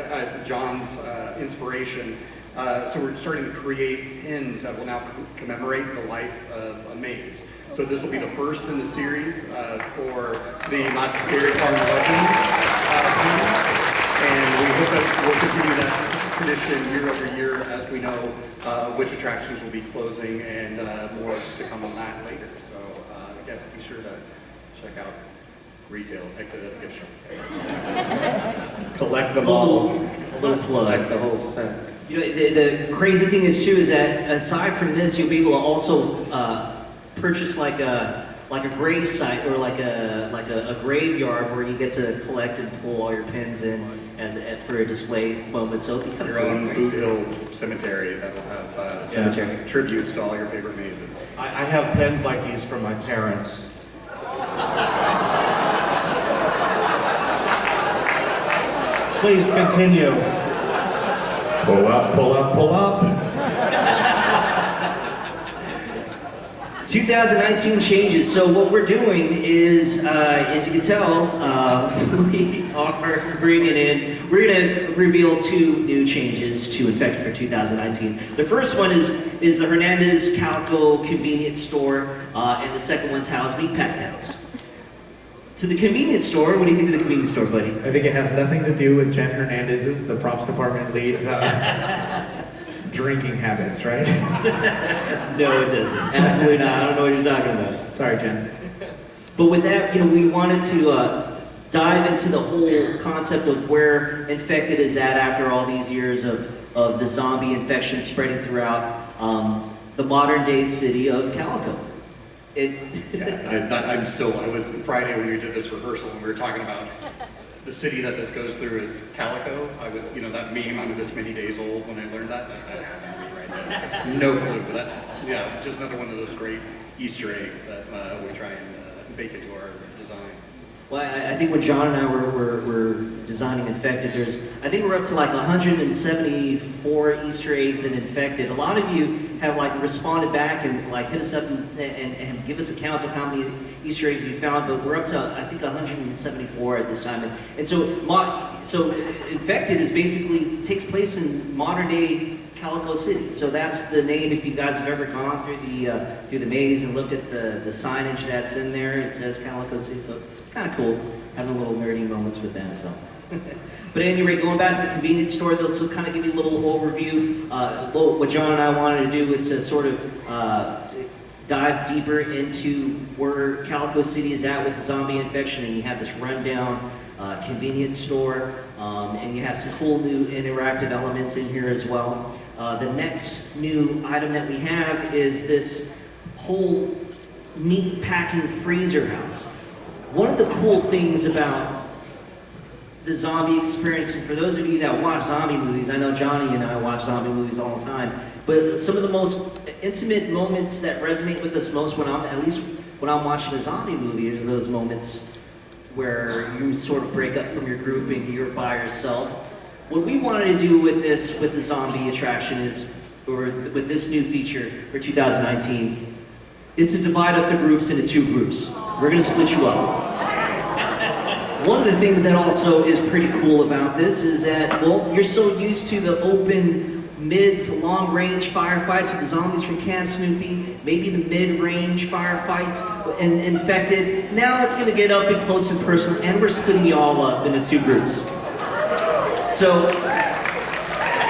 N: John's inspiration. So we're starting to create pins that will now commemorate the life of a maze. So this will be the first in the series for the Knott's Scary Farm Legends pins. And we hope that we'll continue that tradition year over year as we know which attractions will be closing and more to come on that later. So I guess be sure to check out retail, exit at the gift shop.
A: Collect them all.
M: A little plug.
N: Collect the whole set.
M: You know, the crazy thing is too is that aside from this, you'll be able to also purchase like a grave site or like a graveyard where you get to collect and pull all your pins in for a display moment. So it'll be kind of
N: your own Boot Hill cemetery that will have tributes to all your favorite mazes.
A: I have pens like these from my parents. Please continue.
K: Pull up, pull up, pull up.
M: 2019 changes. So what we're doing is, as you can tell, we are bringing in, we're going to reveal 2 new changes to Infected for 2019. The first one is the Hernandez Calico convenience store, and the second one's House Meat Pack House. To the convenience store, what do you think of the convenience store, buddy?
I: I think it has nothing to do with Jen Hernandez's, the props department lead's drinking habits, right?
M: No, it doesn't. Absolutely not. I don't know what you're talking about.
I: Sorry, Jen.
M: But with that, you know, we wanted to dive into the whole concept of where Infected is at after all these years of the zombie infection spreading throughout the modern day city of Calico.
N: I was Friday when we did this rehearsal and we were talking about the city that this goes through is Calico. That meme, I'm this many days old when I learned that. That happened to me right now. No clue, but that's, just another one of those great Easter eggs that we try and bake into our design.
M: Well, I think when John and I were designing Infected, I think we're up to like 174 Easter eggs in Infected. A lot of you have like responded back and like hit us up and give us a count of how many Easter eggs we found, but we're up to I think 174 at this time. And so Infected is basically takes place in modern day Calico City. So that's the name. If you guys have ever gone through the maze and looked at the signage that's in there, it says Calico City. So it's kind of cool having little nerdy moments with that. So, but at any rate, going back to the convenience store, they'll still kind of give you a little overview. What John and I wanted to do was to sort of dive deeper into where Calico City is at with the zombie infection, and you have this rundown convenience store, and you have some cool new interactive elements in here as well. The next new item that we have is this whole meat packing freezer house. One of the cool things about the zombie experience, and for those of you that watch zombie movies, I know Johnny and I watch zombie movies all the time, but some of the most intimate moments that resonate with us most when I'm watching a zombie movie are those moments where you sort of break up from your group and you're by yourself. What we wanted to do with the zombie attraction is, or with this new feature for 2019, is to divide up the groups into 2 groups. We're gonna split you up. One of the things that also is pretty cool about this is that, well, you're so used to the open mid to long range firefights with the zombies from Camp Snoopy, maybe the mid-range firefights and infected. Now it's gonna get up and close and personal, and we're splitting you all up into 2 groups. So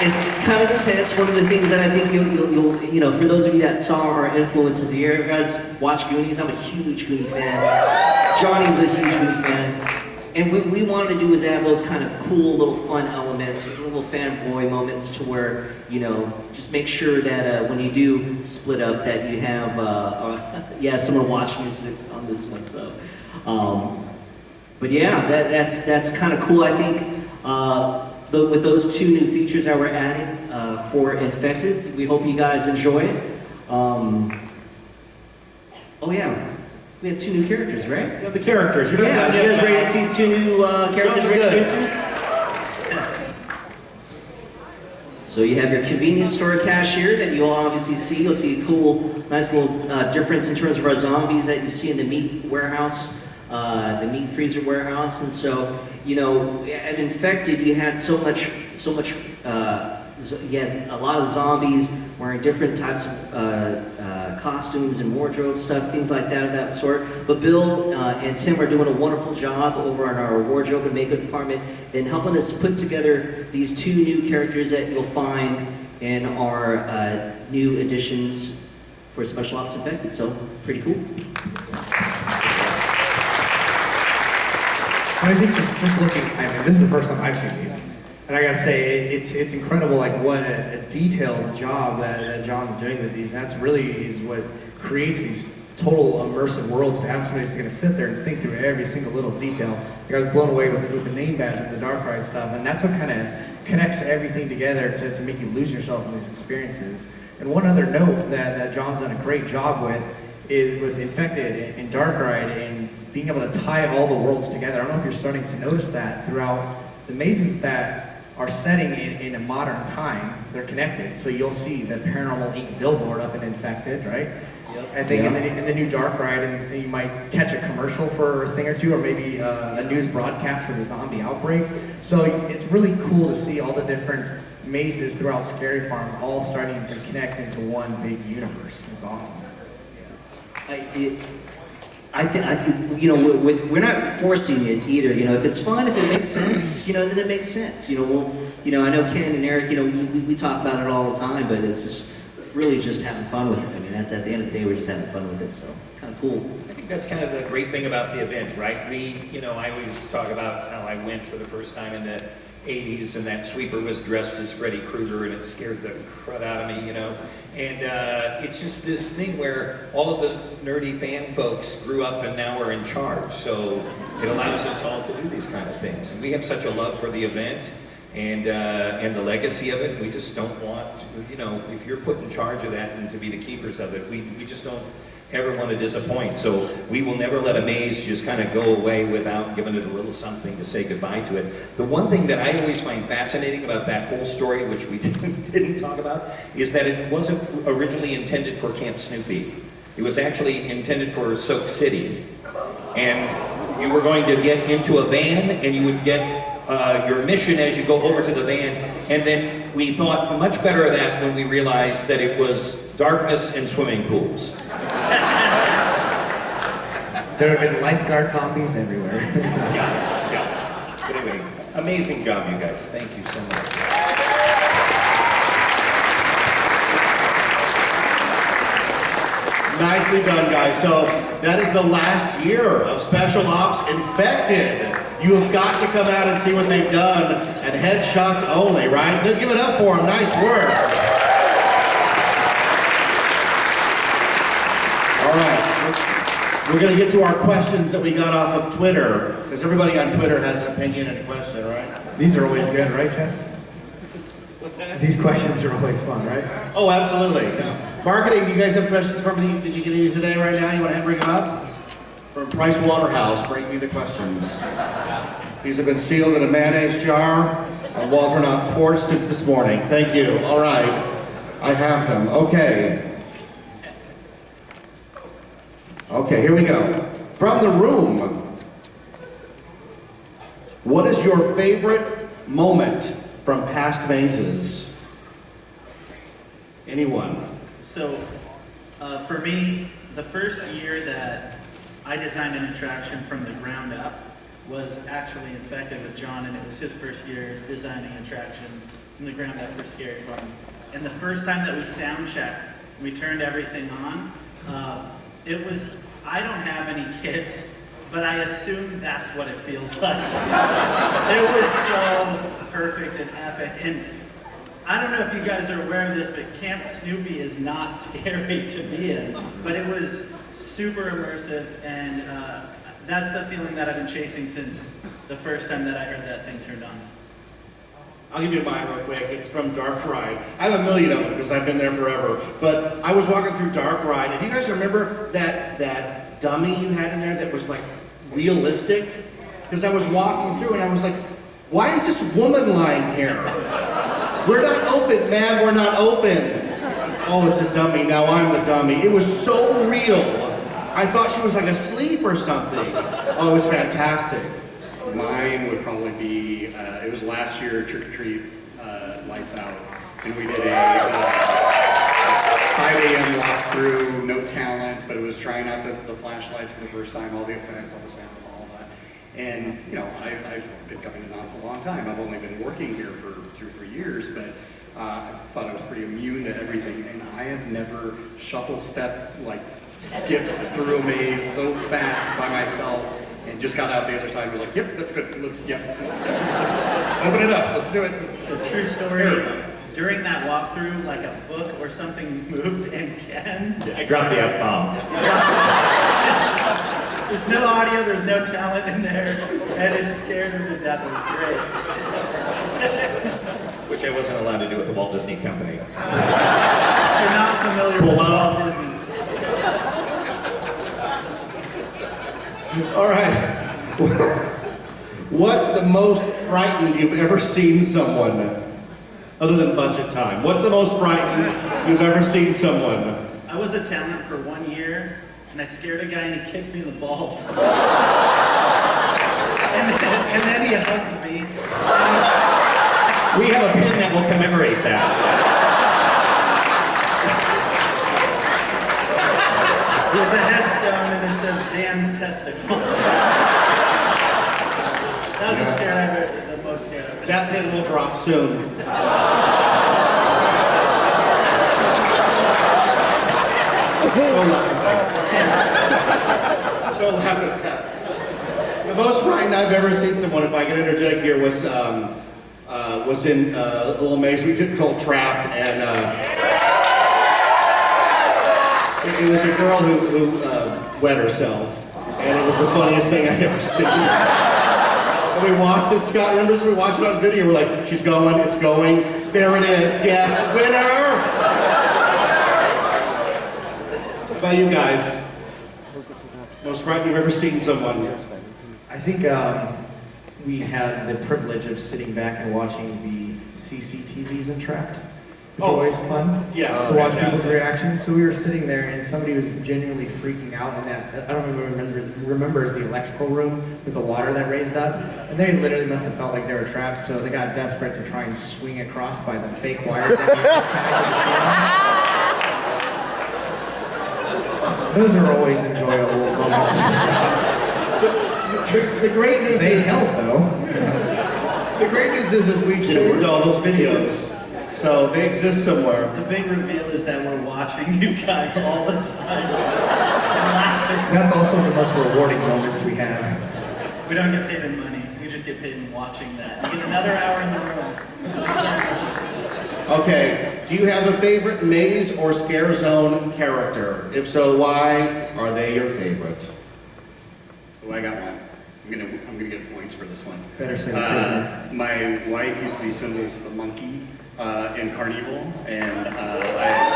M: it's kind of intense. One of the things that I think you'll you know, for those of you that saw our influences here, you guys watch Goonies. I'm a huge Goonie fan. Johnny's a huge Goonie fan. And what we wanted to do is add those kind of cool little fun elements, little fanboy moments to where, you know, just make sure that when you do split up that you have, yeah, someone watching you on this one, so. But yeah, that's kind of cool. I think with those 2 new features that we're adding for Infected, we hope you guys enjoy it. Oh yeah. We have 2 new characters, right?
A: You have the characters. You're
M: yeah, you guys ready to see 2 new characters introduced? So you have your convenience store cashier that you'll obviously see. You'll see a cool, nice little difference in terms of our zombies that you see in the meat warehouse, the meat freezer warehouse. And so, you know, at Infected, you had so much, you had a lot of zombies wearing different types of costumes and wardrobe stuff, things like that of that sort. But Bill and Tim are doing a wonderful job over in our wardrobe and makeup department in helping us put together these 2 new characters that you'll find in our new additions for Special Ops Infected. So, pretty cool.
I: I think just looking, I mean, this is the first time I've seen these. And I gotta say, it's incredible, like what a detailed job that John's doing with these. That's really is what creates these total immersive worlds, to have somebody that's gonna sit there and think through every single little detail. I was blown away with the name badge and the Dark Ride stuff, and that's what kind of connects everything together to make you lose yourself in these experiences. And one other note that John's done a great job with is with Infected and Dark Ride and being able to tie all the worlds together. I don't know if you're starting to notice that throughout the mazes that are setting in a modern time, they're connected. So you'll see the Paranormal Inc. billboard up in Infected, right? Yep. I think in the new Dark Ride, and you might catch a commercial for a thing or 2, or maybe a news broadcast for the zombie outbreak. So it's really cool to see all the different mazes throughout Scary Farm all starting to connect into one big universe. It's awesome.
M: I think, you know, we're not forcing it either. You know, if it's fun, if it makes sense, you know, then it makes sense. You know, I know Ken and Eric, you know, we talk about it all the time, but it's just really just having fun with it. I mean, that's at the end of the day, we're just having fun with it. So, kind of cool.
K: I think that's kind of the great thing about the event, right? I always talk about how I went for the first time in the 80s, and that sweeper was dressed as Freddy Krueger, and it scared the crud out of me, you know. And it's just this thing where all of the nerdy fan folks grew up and now are in charge. So it allows us all to do these kind of things. And we have such a love for the event and the legacy of it. We just don't want, you know, if you're put in charge of that and to be the keepers of it, we just don't ever want to disappoint. So we will never let a maze just kind of go away without giving it a little something to say goodbye to it. The one thing that I always find fascinating about that whole story, which we didn't talk about, is that it wasn't originally intended for Camp Snoopy. It was actually intended for Soak City. And you were going to get into a van and you would get your mission as you go over to the van. And then we thought much better of that when we realized that it was darkness and swimming pools.
I: There have been lifeguard zombies everywhere.
K: Yeah. But anyway, amazing job, you guys. Thank you so much.
A: Nicely done, guys. So that is the last year of Special Ops Infected. You have got to come out and see what they've done, and headshots only, right? Give it up for them. Nice work. All right. We're going to get to our questions that we got off of Twitter, because everybody on Twitter has an opinion and a question, right?
I: These are always good, right, Jeff?
A: What's that?
I: These questions are always fun, right?
A: Oh, absolutely. Yeah. Marketing, do you guys have questions for me? Did you get any today right now? You want to bring them up? From Price Waterhouse, bring me the questions. These have been sealed in a mayonnaise jar on Walter Knott's porch since this morning. Thank you. All right. I have them. Okay. Okay, here we go. From the room, what is your favorite moment from past mazes? Anyone?
J: So, for me, the first year that I designed an attraction from the ground up was actually infected with John, and it was his first year designing an attraction from the ground up for Scary Farm. And the first time that we sound checked, we turned everything on, it was, I don't have any kids, but I assume that's what it feels like. It was so perfect and epic. And I don't know if you guys are aware of this, but Camp Snoopy is not scary to be in, but it was super immersive, and that's the feeling that I've been chasing since the first time that I heard that thing turned on.
A: I'll give you mine real quick. It's from Dark Ride. I have a million of them because I've been there forever. But I was walking through Dark Ride, and do you guys remember that dummy you had in there that was like realistic? Because I was walking through and I was like, why is this woman lying here? We're not open, man, we're not open. Oh, it's a dummy, now I'm the dummy. It was so real. I thought she was like asleep or something. Oh, it was fantastic.
N: Mine would probably be, it was last year, Trick or Treat, Lights Out, and we did a 5 a.m. walkthrough, no talent, but it was trying out the flashlights for the first time, all the effects, all the sound, and all that. And, you know, I've been coming to Knott's a long time. I've only been working here for 2 or 3 years, but I thought I was pretty immune to everything, and I have never shuffle step, like, skipped through a maze so fast by myself, and just got out the other side and was like, yep, that's good, let's open it up, let's do it.
J: So true story, during that walkthrough, like a book or something moved, and Ken...
K: I dropped the F-bomb.
J: There's no audio, there's no talent in there, and it scared him to death. It was great.
K: Which I wasn't allowed to do at the Walt Disney Company.
J: If you're not familiar with Walt Disney.
A: All right. What's the most frightened you've ever seen someone? Other than budget time. What's the most frightened you've ever seen someone?
J: I was a talent for 1 year, and I scared a guy and he kicked me in the balls. and then he hugged me.
K: We have a pin that will commemorate that.
J: It's a headstone and it says Dan's testicles. That was the scare I've ever, the most scared I've ever.
A: That pin will drop soon. Don't laugh at that. Don't laugh at that. The most frightened I've ever seen someone, if I can interject here, was in a little maze we did called Trapped, and it was a girl who wet herself, and it was the funniest thing I'd ever seen. And we watched it, Scott remembers, we watched it on video, we're like, she's going, it's going, there it is, yes, winner! What about you guys? Most frightened you've ever seen someone?
I: I think we had the privilege of sitting back and watching the CCTVs in Trapped, which are always fun to watch people's reactions. So we were sitting there and somebody was genuinely freaking out in that, I don't remember as the electrical room with the water that raised up. And they literally must have felt like they were trapped, so they got desperate to try and swing across by the fake wires that those are always enjoyable moments.
A: The great news
I: they
A: is...
I: help, though.
A: The great news is we've saved all those videos. So they exist somewhere.
J: The big reveal is that we're watching you guys all the time and laughing.
I: That's also the most rewarding moments we have.
J: We don't get paid in money. We just get paid in watching that. You get another hour in the room.
A: Okay, do you have a favorite maze or scare zone character? If so, why are they your favorite?
N: Oh, I got one. I'm gonna get points for this one.
I: Better say the prisoner.
N: My wife used to be Symbols the monkey in Carnival, and I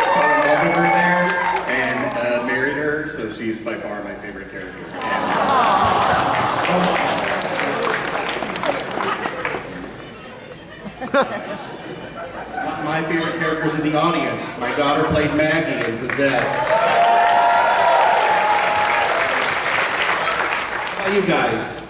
N: fell in love with her there and married her, so she's by far my favorite character.
A: My favorite characters in the audience. My daughter played Maggie in Possessed. you guys?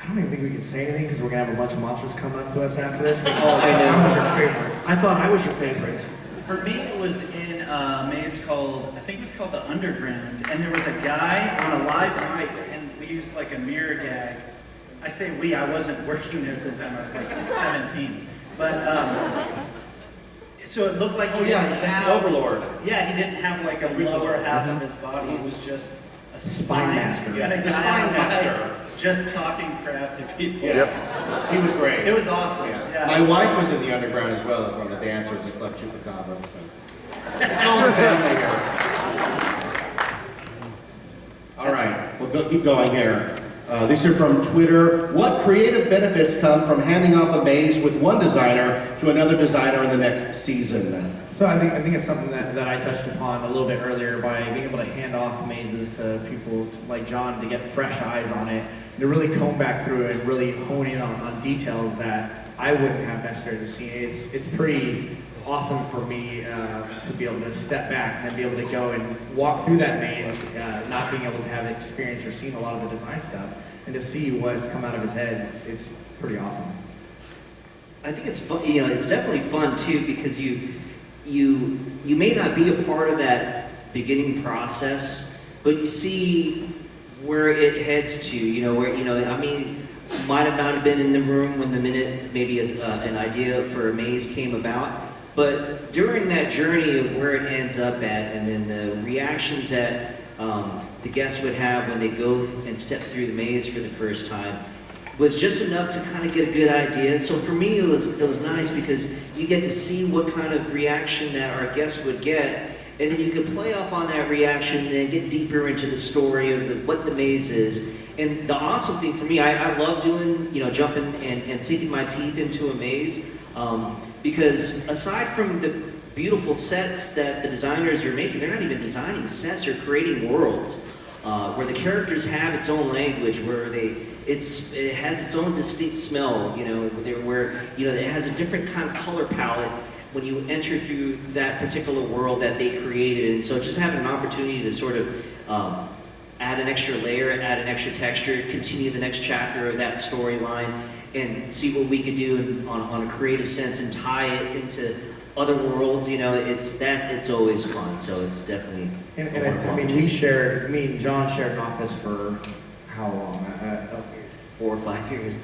I: I don't even think we can say anything because we're gonna have a bunch of monsters coming up to us after this. But
A: Oh, I know.
I: What was your favorite?
A: I thought I was your favorite.
J: For me, it was in a maze called, I think it was called the Underground, and there was a guy on a live mic, and we used like a mirror gag. I say we, I wasn't working there at the time, I was like 17. But, so it looked like he
A: Oh, yeah,
J: didn't
A: that's
J: have,
A: the Overlord.
J: Yeah, he didn't have like a lower half of his body, it was just a spine
I: master.
J: And
A: Yeah,
J: a
A: the
J: guy
A: spine
J: on a mic
A: master.
J: just talking crap to people.
A: Yeah. He was great.
J: It was awesome.
A: Yeah.
J: Yeah.
A: My wife was in the Underground as well as one of the dancers at Club Chupacabra, so. It's all in the family here. All right, we'll keep going here. These are from Twitter. What creative benefits come from handing off a maze with one designer to another designer in the next season?
I: So I think it's something that I touched upon a little bit earlier by being able to hand off mazes to people like John to get fresh eyes on it, to really comb back through and really hone in on details that I wouldn't have necessarily seen. It's pretty awesome for me to be able to step back and then be able to go and walk through that maze, not being able to have experience or seen a lot of the design stuff, and to see what's come out of his head. It's pretty awesome.
M: I think it's fun, you know, it's definitely fun too because you may not be a part of that beginning process, but you see where it heads to, you know, where, you know, I mean, might have not been in the room when the minute maybe as an idea for a maze came about, but during that journey of where it ends up at and then the reactions that the guests would have when they go and step through the maze for the first time was just enough to kind of get a good idea. So for me, it was nice because you get to see what kind of reaction that our guests would get, and then you can play off on that reaction and then get deeper into the story of what the maze is. And the awesome thing for me, I love doing, you know, jumping and sinking my teeth into a maze because aside from the beautiful sets that the designers are making, they're not even designing sets, they're creating worlds where the characters have its own language, where it has its own distinct smell, you know, where, you know, it has a different kind of color palette when you enter through that particular world that they created. And so just having an opportunity to sort of add an extra layer, add an extra texture, continue the next chapter of that storyline, and see what we could do on a creative sense and tie it into other worlds, you know, it's always fun. So it's definitely.
I: And I mean, me and John shared an office for how long?
M: 4 or 5 years.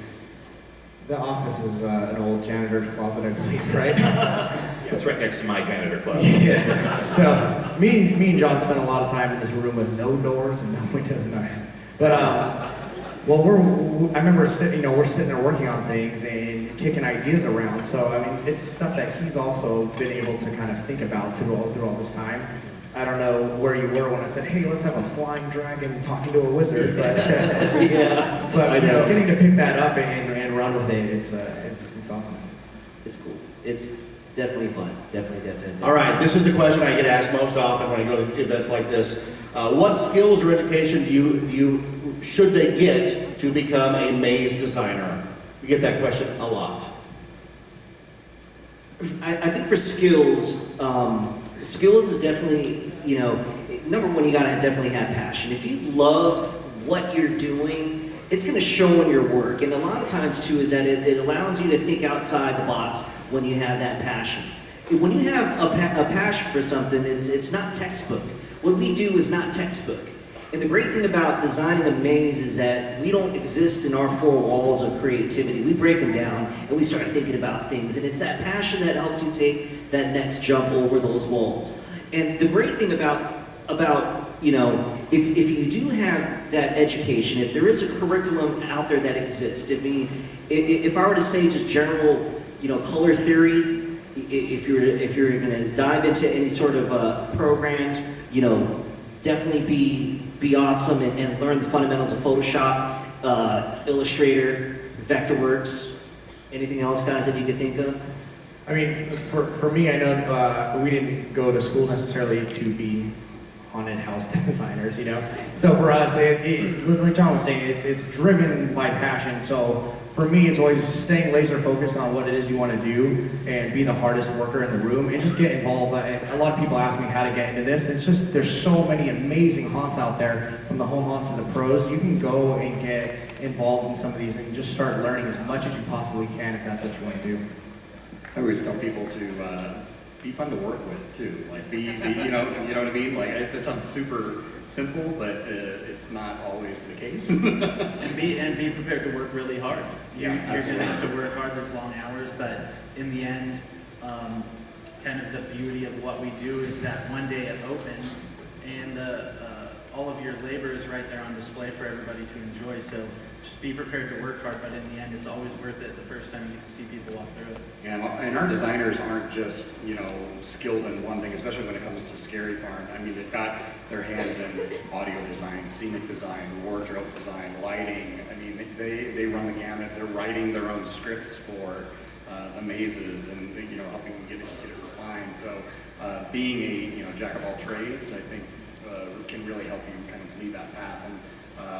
I: The office is an old janitor's closet, I believe, right?
K: Yeah, it's right next to my janitor closet.
I: Yeah. So me and John spent a lot of time in this room with no doors and no windows, but well, I remember we're sitting there working on things and kicking ideas around. So I mean, it's stuff that he's also been able to kind of think about through all this time. I don't know where you were when I said, "Hey, let's have a flying dragon talking to a wizard," but
M: yeah,
I: but you know, getting to pick that up and run with it, it's awesome.
M: It's cool. It's definitely fun. Definitely.
A: All right, this is the question I get asked most often when I go to events like this. What skills or education should they get to become a maze designer? We get that question a lot.
M: I think for skills, skills is definitely, you know, number one, you gotta definitely have passion. If you love what you're doing, it's gonna show in your work. And a lot of times too is that it allows you to think outside the box when you have that passion. When you have a passion for something, it's not textbook. What we do is not textbook. And the great thing about designing a maze is that we don't exist in our 4 walls of creativity. We break them down and we start thinking about things. And it's that passion that helps you take that next jump over those walls. And the great thing about you know, if you do have that education, if there is a curriculum out there that exists, I mean, if I were to say just general, you know, color theory, if you're going to dive into any sort of programs, you know, definitely be awesome and learn the fundamentals of Photoshop, Illustrator, Vectorworks. Anything else, guys, that you could think of?
I: I mean, for me, I know we didn't go to school necessarily to be haunted house designers, you know. So for us, like John was saying, it's driven by passion. So for me, it's always staying laser focused on what it is you want to do and be the hardest worker in the room and just get involved. A lot of people ask me how to get into this. It's just, there's so many amazing haunts out there, from the home haunts to the pros. You can go and get involved in some of these and just start learning as much as you possibly can if that's what you want to do.
N: I always tell people to be fun to work with too. Like be easy, you know what I mean? Like it sounds super simple, but it's not always the case.
J: and be prepared to work really hard. You're
N: absolutely.
J: going to have to work hard. There's long hours, but in the end, kind of the beauty of what we do is that one day it opens, and all of your labor is right there on display for everybody to enjoy. So just be prepared to work hard, but in the end, it's always worth it the first time you get to see people walk through it.
N: Yeah, and our designers aren't just, skilled in one thing, especially when it comes to Scary Farm. I mean, they've got their hands in audio design, scenic design, wardrobe design, lighting. I mean, they run the gamut. They're writing their own scripts for the mazes and, helping them get it refined. So being a jack of all trades, I think, can really help you kind of lead that path. And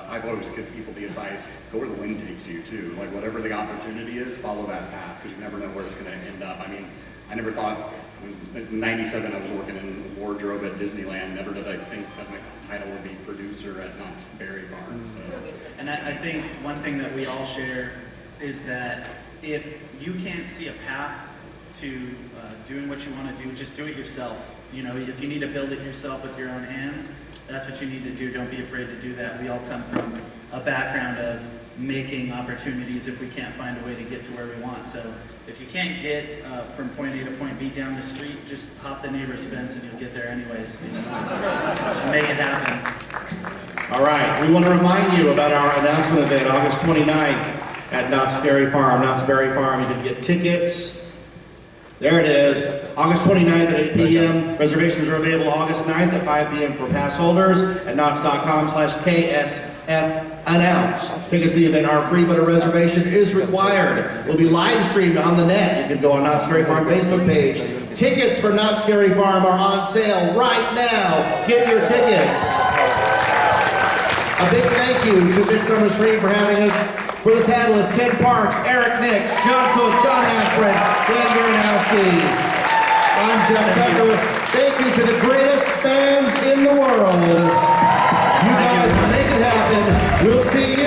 N: I've always given people the advice, go where the wind takes you too. Like whatever the opportunity is, follow that path, because you never know where it's going to end up. I mean, I never thought, in '97 I was working in wardrobe at Disneyland. Never did I think that my title would be producer at Knott's Berry Farm. So.
J: And I think one thing that we all share is that if you can't see a path to doing what you want to do, just do it yourself. If you need to build it yourself with your own hands, that's what you need to do. Don't be afraid to do that. We all come from a background of making opportunities if we can't find a way to get to where we want. So if you can't get from point A to point B down the street, just hop the neighbor's fence and you'll get there anyways. Just make it happen.
A: All right, we want to remind you about our announcement event, August 29th at Knott's Berry Farm. You can get tickets. There it is, August 29th at 8 p.m. Reservations are available August 9th at 5 p.m. for pass holders at knotts.com/KSF announce. Tickets to the event are free, but a reservation is required. Will be live streamed on the net. You can go on Knott's Scary Farm Facebook page. Tickets for Knott's Scary Farm are on sale right now. Get your tickets. A big thank you to Midsummer Scream for having us. For the panelists, Ken Parks, Eric Nix, John Cook, John Aspirin, Dan Baranowski. I'm Jeff Tucker. Thank you to the greatest fans in the world. You guys make it happen. We'll see you